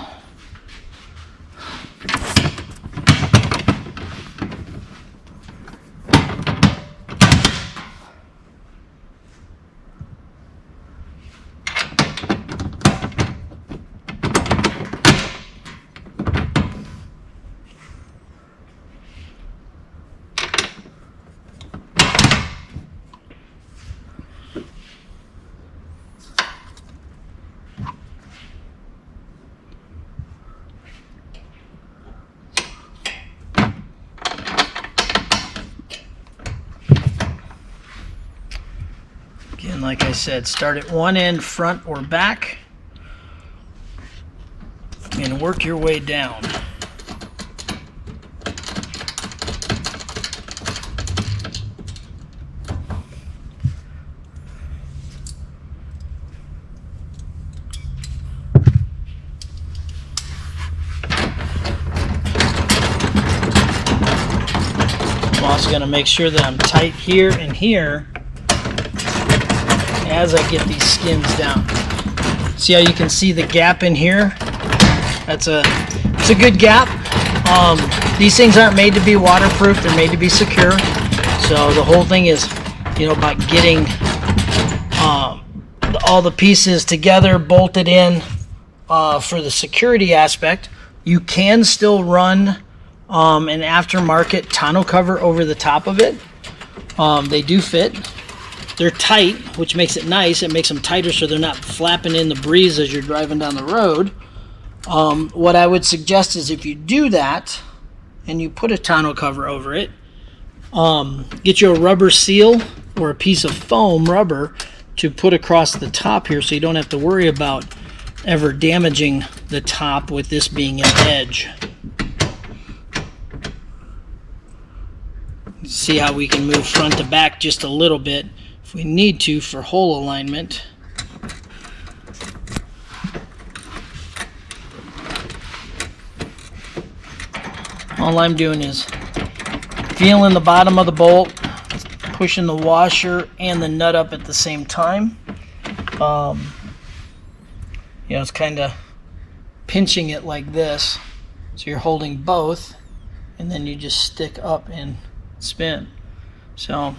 Again, like I said, start at one end, front or back, and work your way down. I'm also going to make sure that I'm tight here and here as I get these skins down. See how you can see the gap in here? It's a good gap. These things aren't made to be waterproof, they're made to be secure. So the whole thing is, you know, about getting all the pieces together, bolted in for the security aspect. You can still run an aftermarket tonneau cover over the top of it. They do fit. They're tight, which makes it nice. It makes them tighter so they're not flapping in the breeze as you're driving down the road. What I would suggest is if you do that and you put a tonneau cover over it, get you a rubber seal or a piece of foam rubber to put across the top here so you don't have to worry about ever damaging the top with this being an edge. See how we can move front to back just a little bit if we need to for hole alignment. All I'm doing is feeling the bottom of the bolt, pushing the washer and the nut up at the same time. You know, it's kind of pinching it like this, so you're holding both, and then you just stick up and spin. So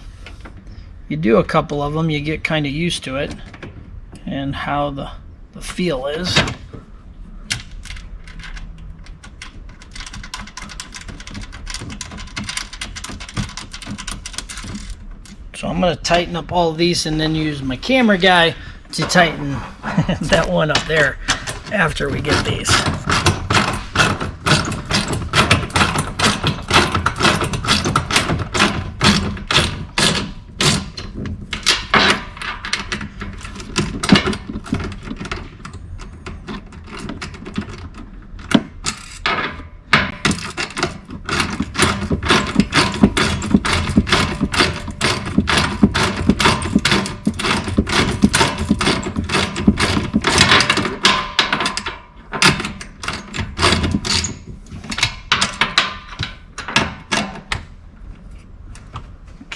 you do a couple of them, you get kind of used to it and how the feel is. So I'm going to tighten up all of these and then use my camera guy to tighten that one up there after we get these.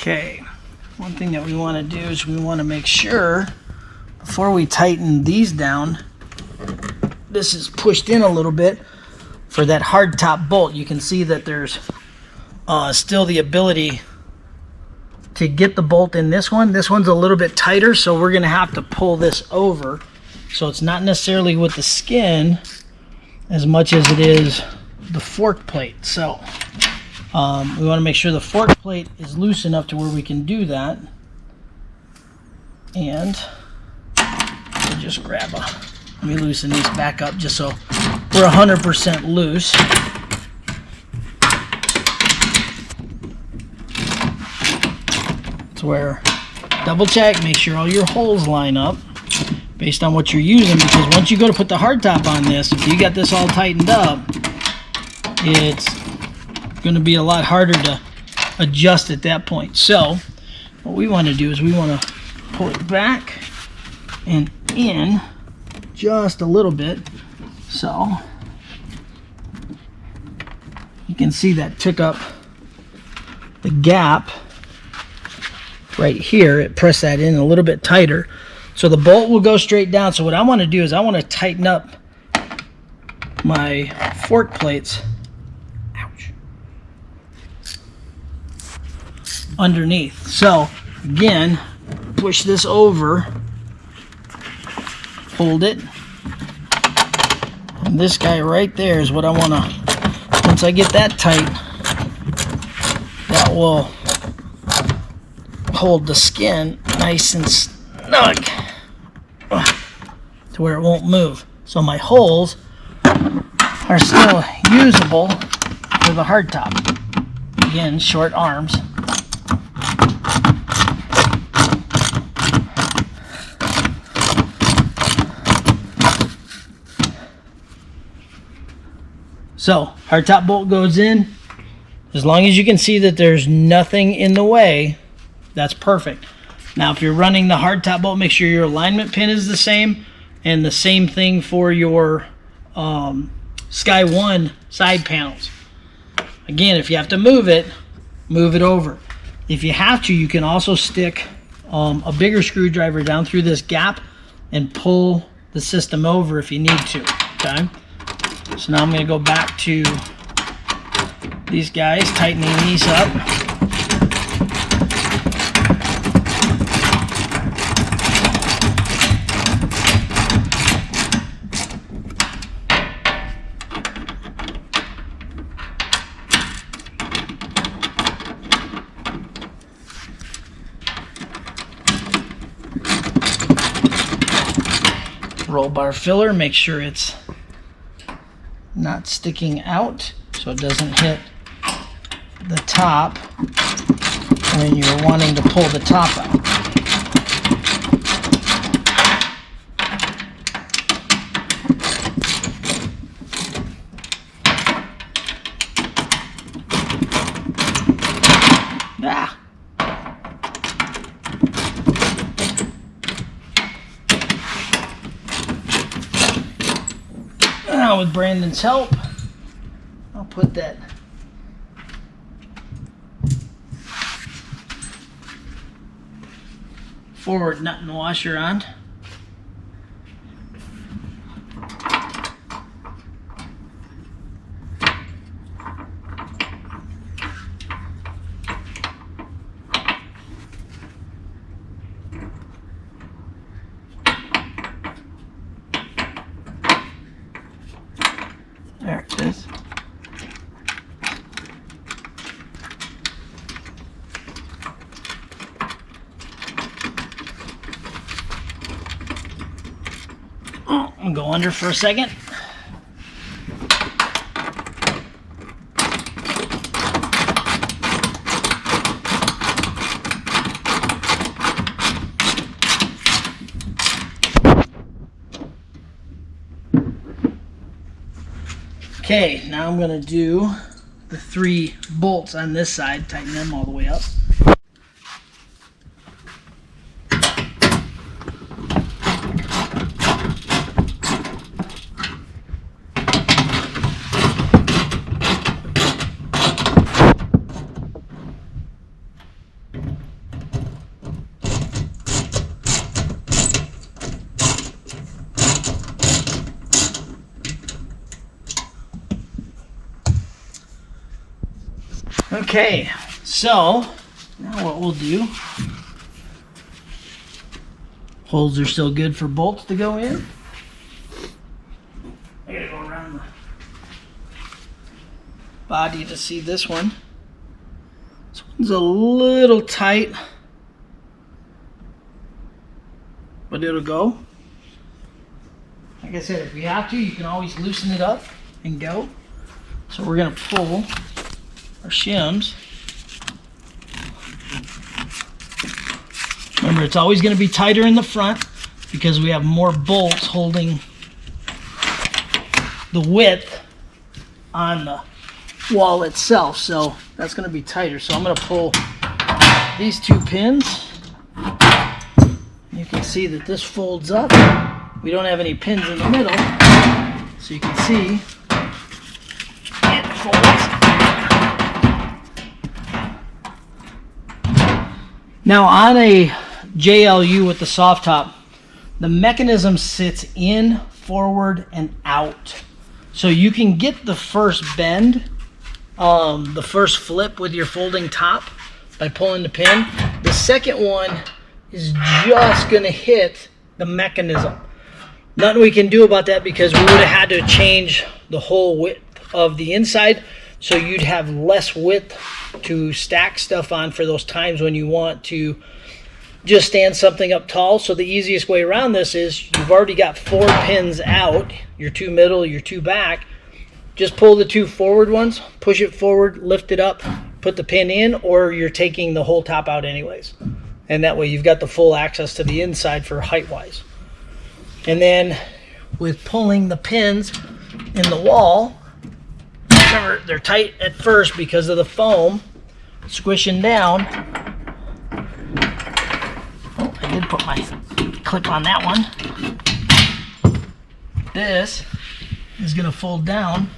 Okay, one thing that we want to do is we want to make sure before we tighten these down, this is pushed in a little bit for that hard top bolt. You can see that there's still the ability to get the bolt in this one. This one's a little bit tighter, so we're going to have to pull this over. So it's not necessarily with the skin as much as it is the fork plate. So we want to make sure the fork plate is loose enough to where we can do that. And we'll just grab let me loosen these back up just so we're 100% loose. It's where double check, make sure all your holes line up based on what you're using, because once you go to put the hardtop on this, if you got this all tightened up, it's going to be a lot harder to adjust at that point. So what we want to do is we want to pull it back and in just a little bit, so you can see that took up the gap right here. It pressed that in a little bit tighter, so the bolt will go straight down. So what I want to do is I want to tighten up my fork plates underneath. So again, push this over, hold it, and this guy right there is what I want to, once I get that tight, that will hold the skin nice and snug to where it won't move. So my holes are still usable for the hardtop. Again, short arms. So, hardtop bolt goes in. As long as you can see that there's nothing in the way, that's perfect. Now, if you're running the hardtop bolt, make sure your alignment pin is the same, and the same thing for your Sky 1 side panels. Again, if you have to move it over. If you have to, you can also stick a bigger screwdriver down through this gap and pull the system over if you need to. Okay. So now I'm going to go back to these guys, tightening these up. Roll bar filler, make sure it's not sticking out so it doesn't hit the top when you're wanting to pull the top out. Ah. Now with Brandon's help, I'll put that forward nut and washer on. There it is. I'm gonna go under for a second. Okay, now I'm gonna do the 3 bolts on this side, tighten them all the way up. Okay, so now what we'll do, holes are still good for bolts to go in. I gotta go around the body to see this one. This one's a little tight, but it'll go. Like I said, if we have to, you can always loosen it up and go. So we're gonna pull our shims. Remember, it's always going to be tighter in the front because we have more bolts holding the width on the wall itself, so that's going to be tighter. So I'm going to pull these 2 pins. You can see that this folds up. We don't have any pins in the middle, so you can see it folds. Now on a JLU with the soft top, the mechanism sits in, forward, and out. So you can get the first bend, the first flip with your folding top by pulling the pin. The second one is just gonna hit the mechanism. Nothing we can do about that because we would have had to change the whole width of the inside, so you'd have less width to stack stuff on for those times when you want to just stand something up tall. So the easiest way around this is you've already got 4 pins out, your 2 middle, your 2 back. Just pull the 2 forward ones, push it forward, lift it up, put the pin in, or you're taking the whole top out anyways. And that way you've got the full access to the inside for height-wise. And then with pulling the pins in the wall, remember, they're tight at first because of the foam squishing down. Oh, I did put my clip on that one. This is going to fold down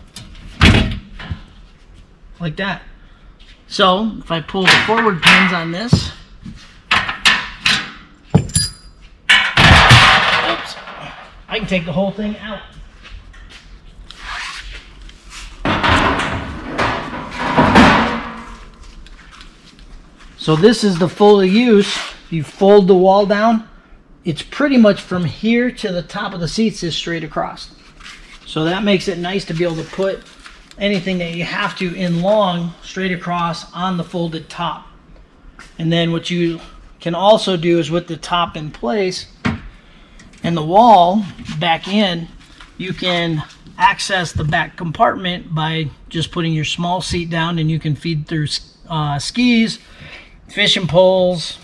like that. So if I pull the forward pins on this, oops, I can take the whole thing out. So this is the full use. You fold the wall down, it's pretty much from here to the top of the seats is straight across. So that makes it nice to be able to put anything that you have to in long straight across on the folded top. And then what you can also do is with the top in place and the wall back in, you can access the back compartment by just putting your small seat down, and you can feed through skis, fishing poles,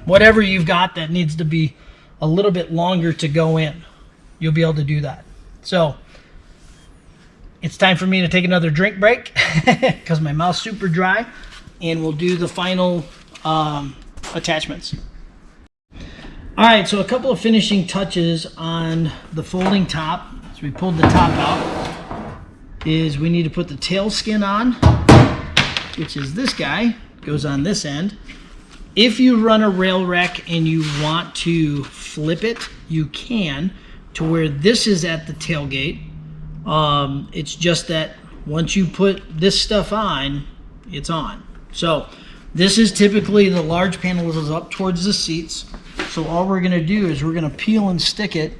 whatever you've got that needs to be a little bit longer to go in. You'll be able to do that. So it's time for me to take another drink break because my mouth's super dry, and we'll do the final attachments. All right, so a couple of finishing touches on the folding top. So we pulled the top out. Is we need to put the tail skin on, which is this guy, goes on this end. If you run a rail rack and you want to flip it, you can, to where this is at the tailgate. It's just that once you put this stuff on, it's on. So this is typically the large panel is up towards the seats. So all we're gonna do is we're gonna peel and stick it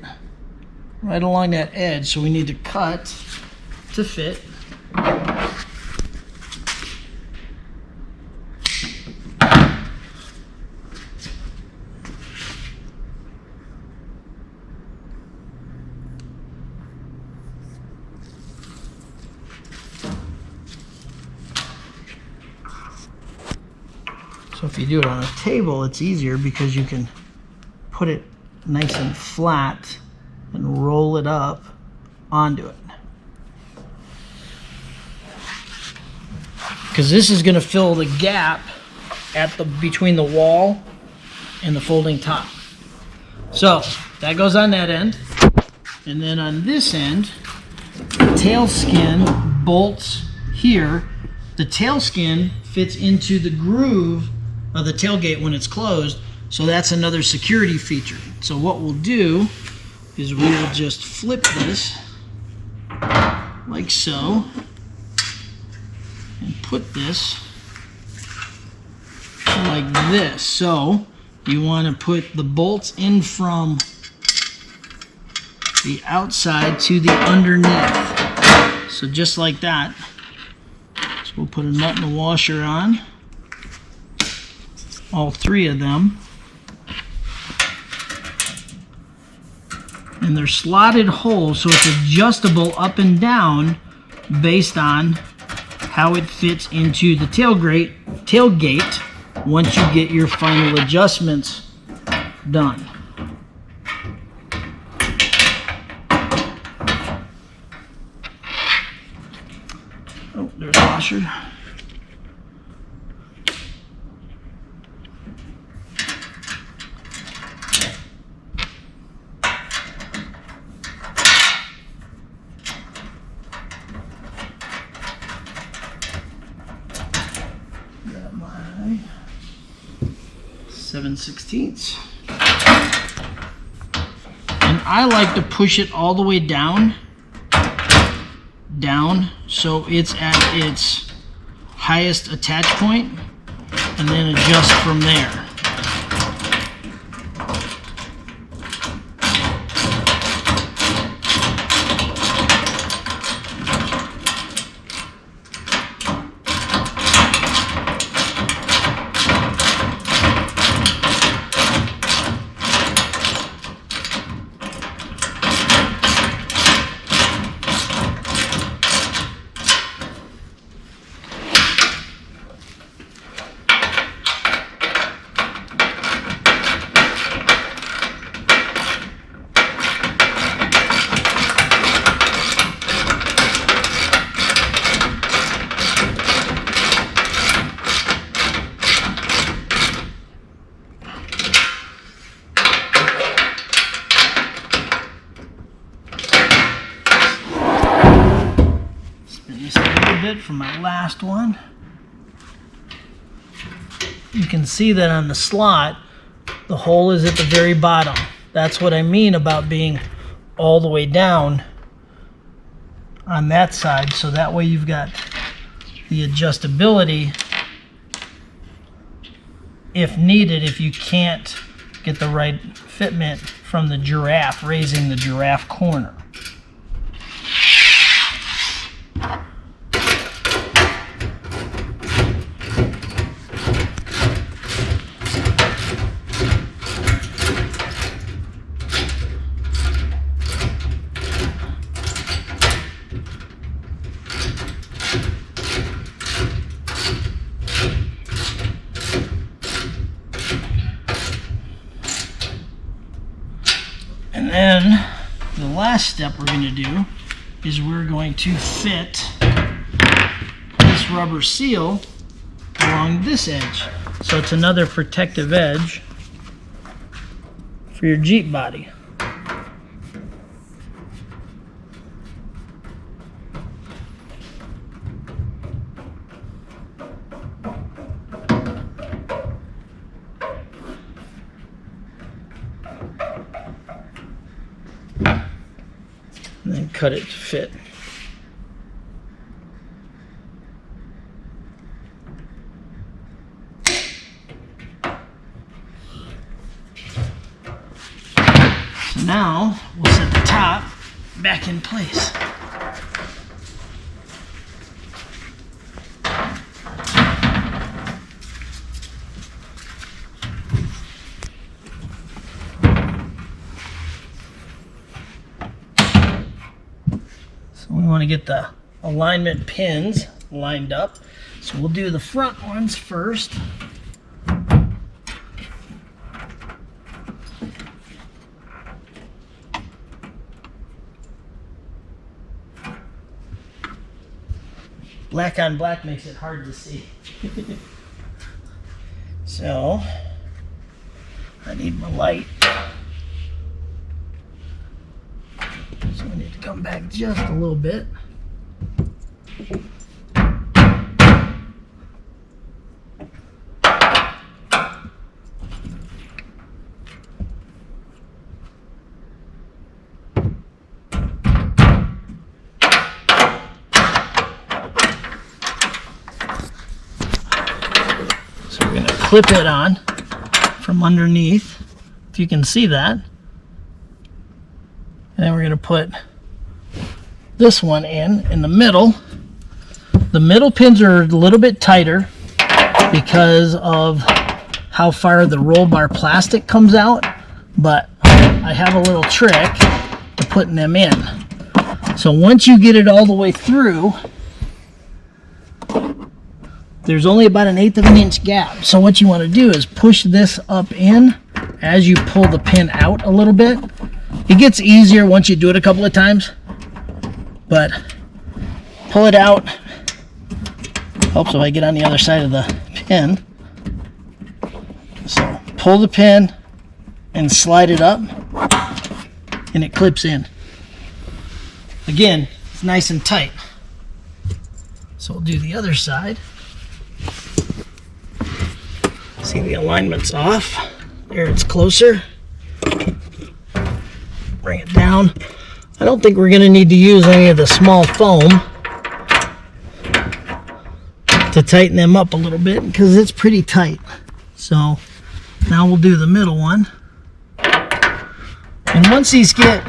right along that edge. So we need to cut to fit. if you do it on a table, it's easier because you can put it nice and flat and roll it up onto it. Because this is going to fill the gap at between the wall and the folding top. So that goes on that end. And then on this end, the tail skin bolts here. The tail skin fits into the groove of the tailgate when it's closed, so that's another security feature. So what we'll do is we will just flip this like so and put this like this. So you want to put the bolts in from the outside to the underneath. So just like that. So we'll put a nut and a washer on, all three of them. And they're slotted holes, so it's adjustable up and down based on how it fits into the tailgate once you get your final adjustments done. Oh, there's a washer. Got my 7/16. And I like to push it all the way down, so it's at its highest attach point, and then adjust from there. From my last one. You can see that on the slot, the hole is at the very bottom. That's what I mean about being all the way down on that side, so that way you've got the adjustability if needed, if you can't get the right fitment from the giraffe, raising the giraffe corner. And then the last step we're going to do is we're going to fit this rubber seal along this edge. So it's another protective edge for your Jeep body. And then cut it to fit. So now we'll set the top back in place. We want to get the alignment pins lined up. So we'll do the front ones first. Black on black makes it hard to see. So, I need my light. So I need to come back just a little bit. So we're going to clip it on from underneath, if you can see that. And then we're going to put this one in the middle. The middle pins are a little bit tighter because of how far the roll bar plastic comes out, but I have a little trick to putting them in. So once you get it all the way through, there's only about 1/8 of an inch gap. So what you want to do is push this up in as you pull the pin out a little bit. It gets easier once you do it a couple of times, but pull it out. Helps if I get on the other side of the pin. So pull the pin and slide it up, and it clips in. Again, it's nice and tight. So we'll do the other side. See, the alignment's off. There, it's closer. Bring it down. I don't think we're going to need to use any of the small foam to tighten them up a little bit because it's pretty tight. So now we'll do the middle one. And once these get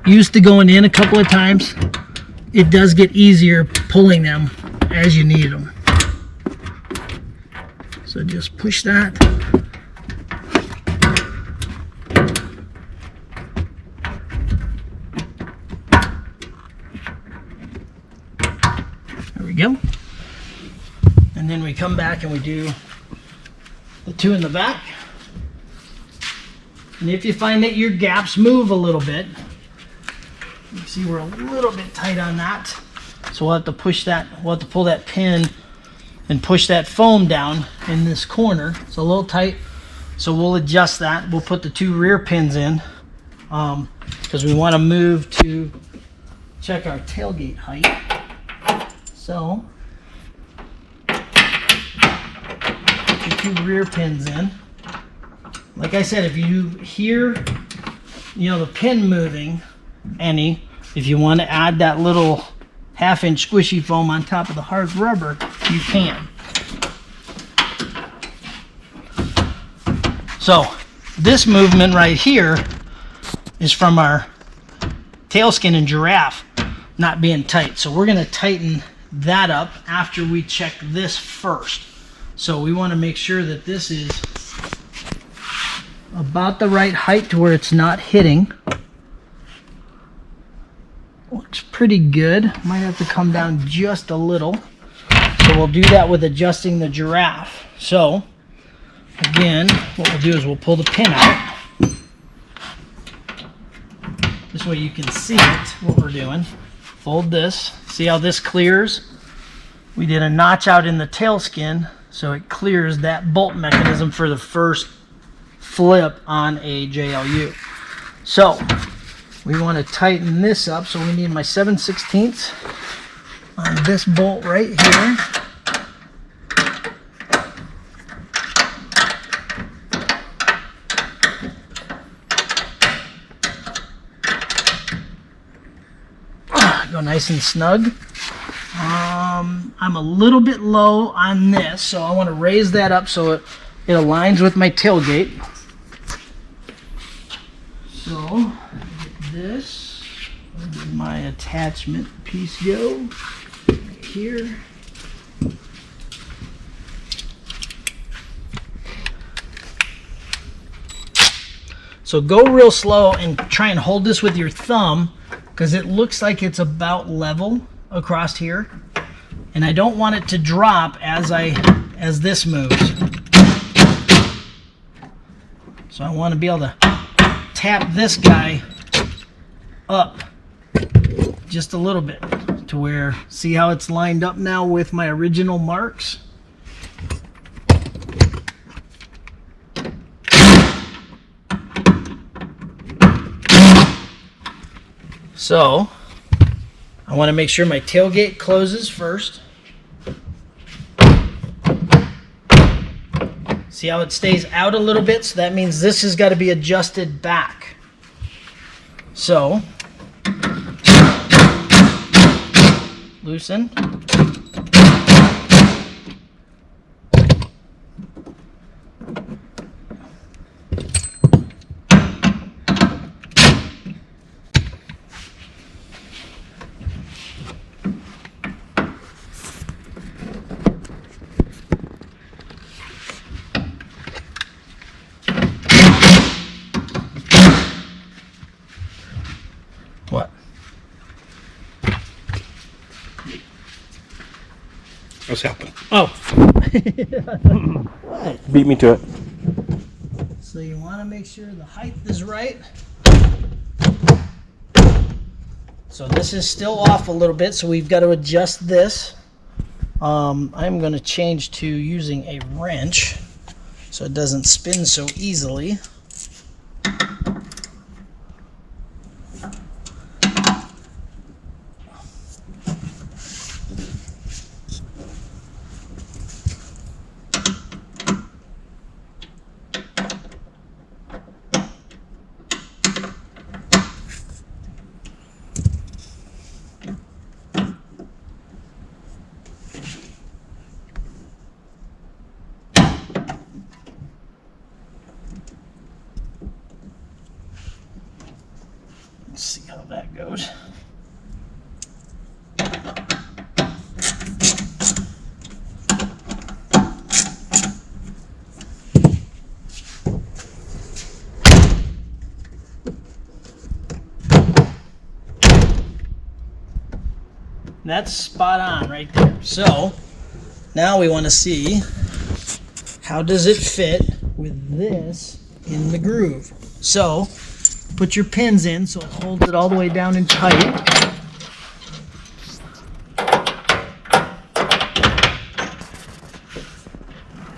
used to going in a couple of times, it does get easier pulling them as you need them. So just push that. There we go. And then we come back and we do the two in the back. And if you find that your gaps move a little bit, you see we're a little bit tight on that. So we'll have to push that, we'll have to pull that pin and push that foam down in this corner. It's a little tight, so we'll adjust that. We'll put the two rear pins in because we want to move to check our tailgate height. So put your two rear pins in. Like I said, if you hear, the pin moving any, if you want to add that little 1/2 inch squishy foam on top of the hard rubber, you can. So this movement right here is from our tailskin and giraffe not being tight. So we're going to tighten that up after we check this first. So we want to make sure that this is about the right height to where it's not hitting. Looks pretty good. Might have to come down just a little. So we'll do that with adjusting the giraffe. So again, what we'll do is we'll pull the pin out. This way you can see it, what we're doing. Fold this. See how this clears? We did a notch out in the tail skin, so it clears that bolt mechanism for the first flip on a JLU. So we want to tighten this up, so we need my 7/16 on this bolt right here. Go nice and snug. I'm a little bit low on this, so I want to raise that up so it aligns with my tailgate. So get this, where did my attachment piece go? Right here. So go real slow and try and hold this with your thumb, because it looks like it's about level across here, and I don't want it to drop as this moves. So I want to be able to tap this guy up just a little bit to where, see how it's lined up now with my original marks? So I want to make sure my tailgate closes first. See how it stays out a little bit? So that means this has got to be adjusted back. So loosen. What? What's happening? Oh. Beat me to it. So you want to make sure the height is right. So this is still off a little bit, so we've got to adjust this. I'm going to change to using a wrench so it doesn't spin so easily. Let's see how that goes. That's spot on right there. So now we want to see how does it fit with this in the groove. So put your pins in so it holds it all the way down and tight.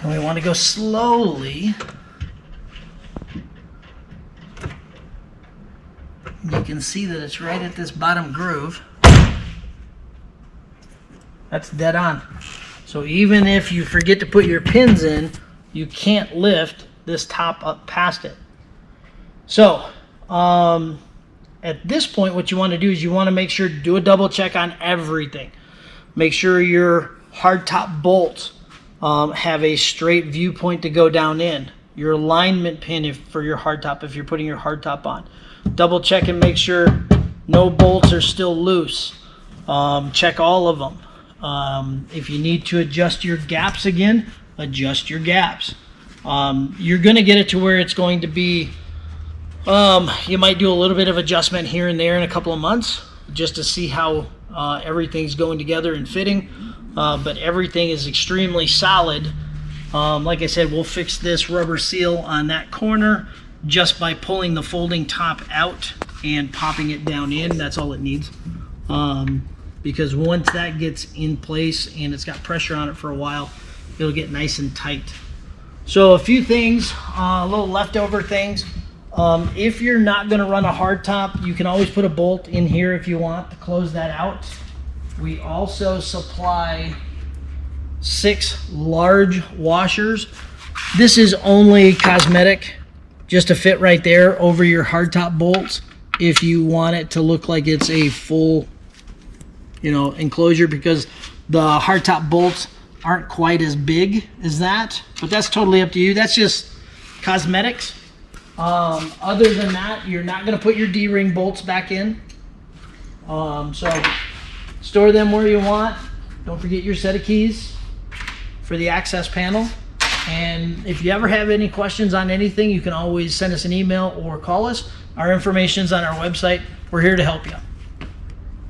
And we want to go slowly. You can see that it's right at this bottom groove. That's dead on. So even if you forget to put your pins in, you can't lift this top up past it. So at this point, what you want to do is you want to make sure to do a double check on everything. Make sure your hardtop bolts have a straight viewpoint to go down in. Your alignment pin for your hardtop, if you're putting your hardtop on. Double check and make sure no bolts are still loose. Check all of them. If you need to adjust your gaps again, adjust your gaps. You're going to get it to where it's going to be, you might do a little bit of adjustment here and there in a couple of months just to see how everything's going together and fitting. But everything is extremely solid. Like I said, we'll fix this rubber seal on that corner just by pulling the folding top out and popping it down in. That's all it needs. Because once that gets in place and it's got pressure on it for a while, it'll get nice and tight. So a few things, little leftover things. If you're not going to run a hardtop, you can always put a bolt in here if you want to close that out. We also supply 6 large washers. This is only cosmetic, just to fit right there over your hardtop bolts if you want it to look like it's a full enclosure, because the hardtop bolts aren't quite as big as that, but that's totally up to you. That's just cosmetics. Other than that, you're not going to put your D-ring bolts back in. So store them where you want. Don't forget your set of keys for the access panel. And if you ever have any questions on anything, you can always send us an email or call us. Our information's on our website. We're here to help you.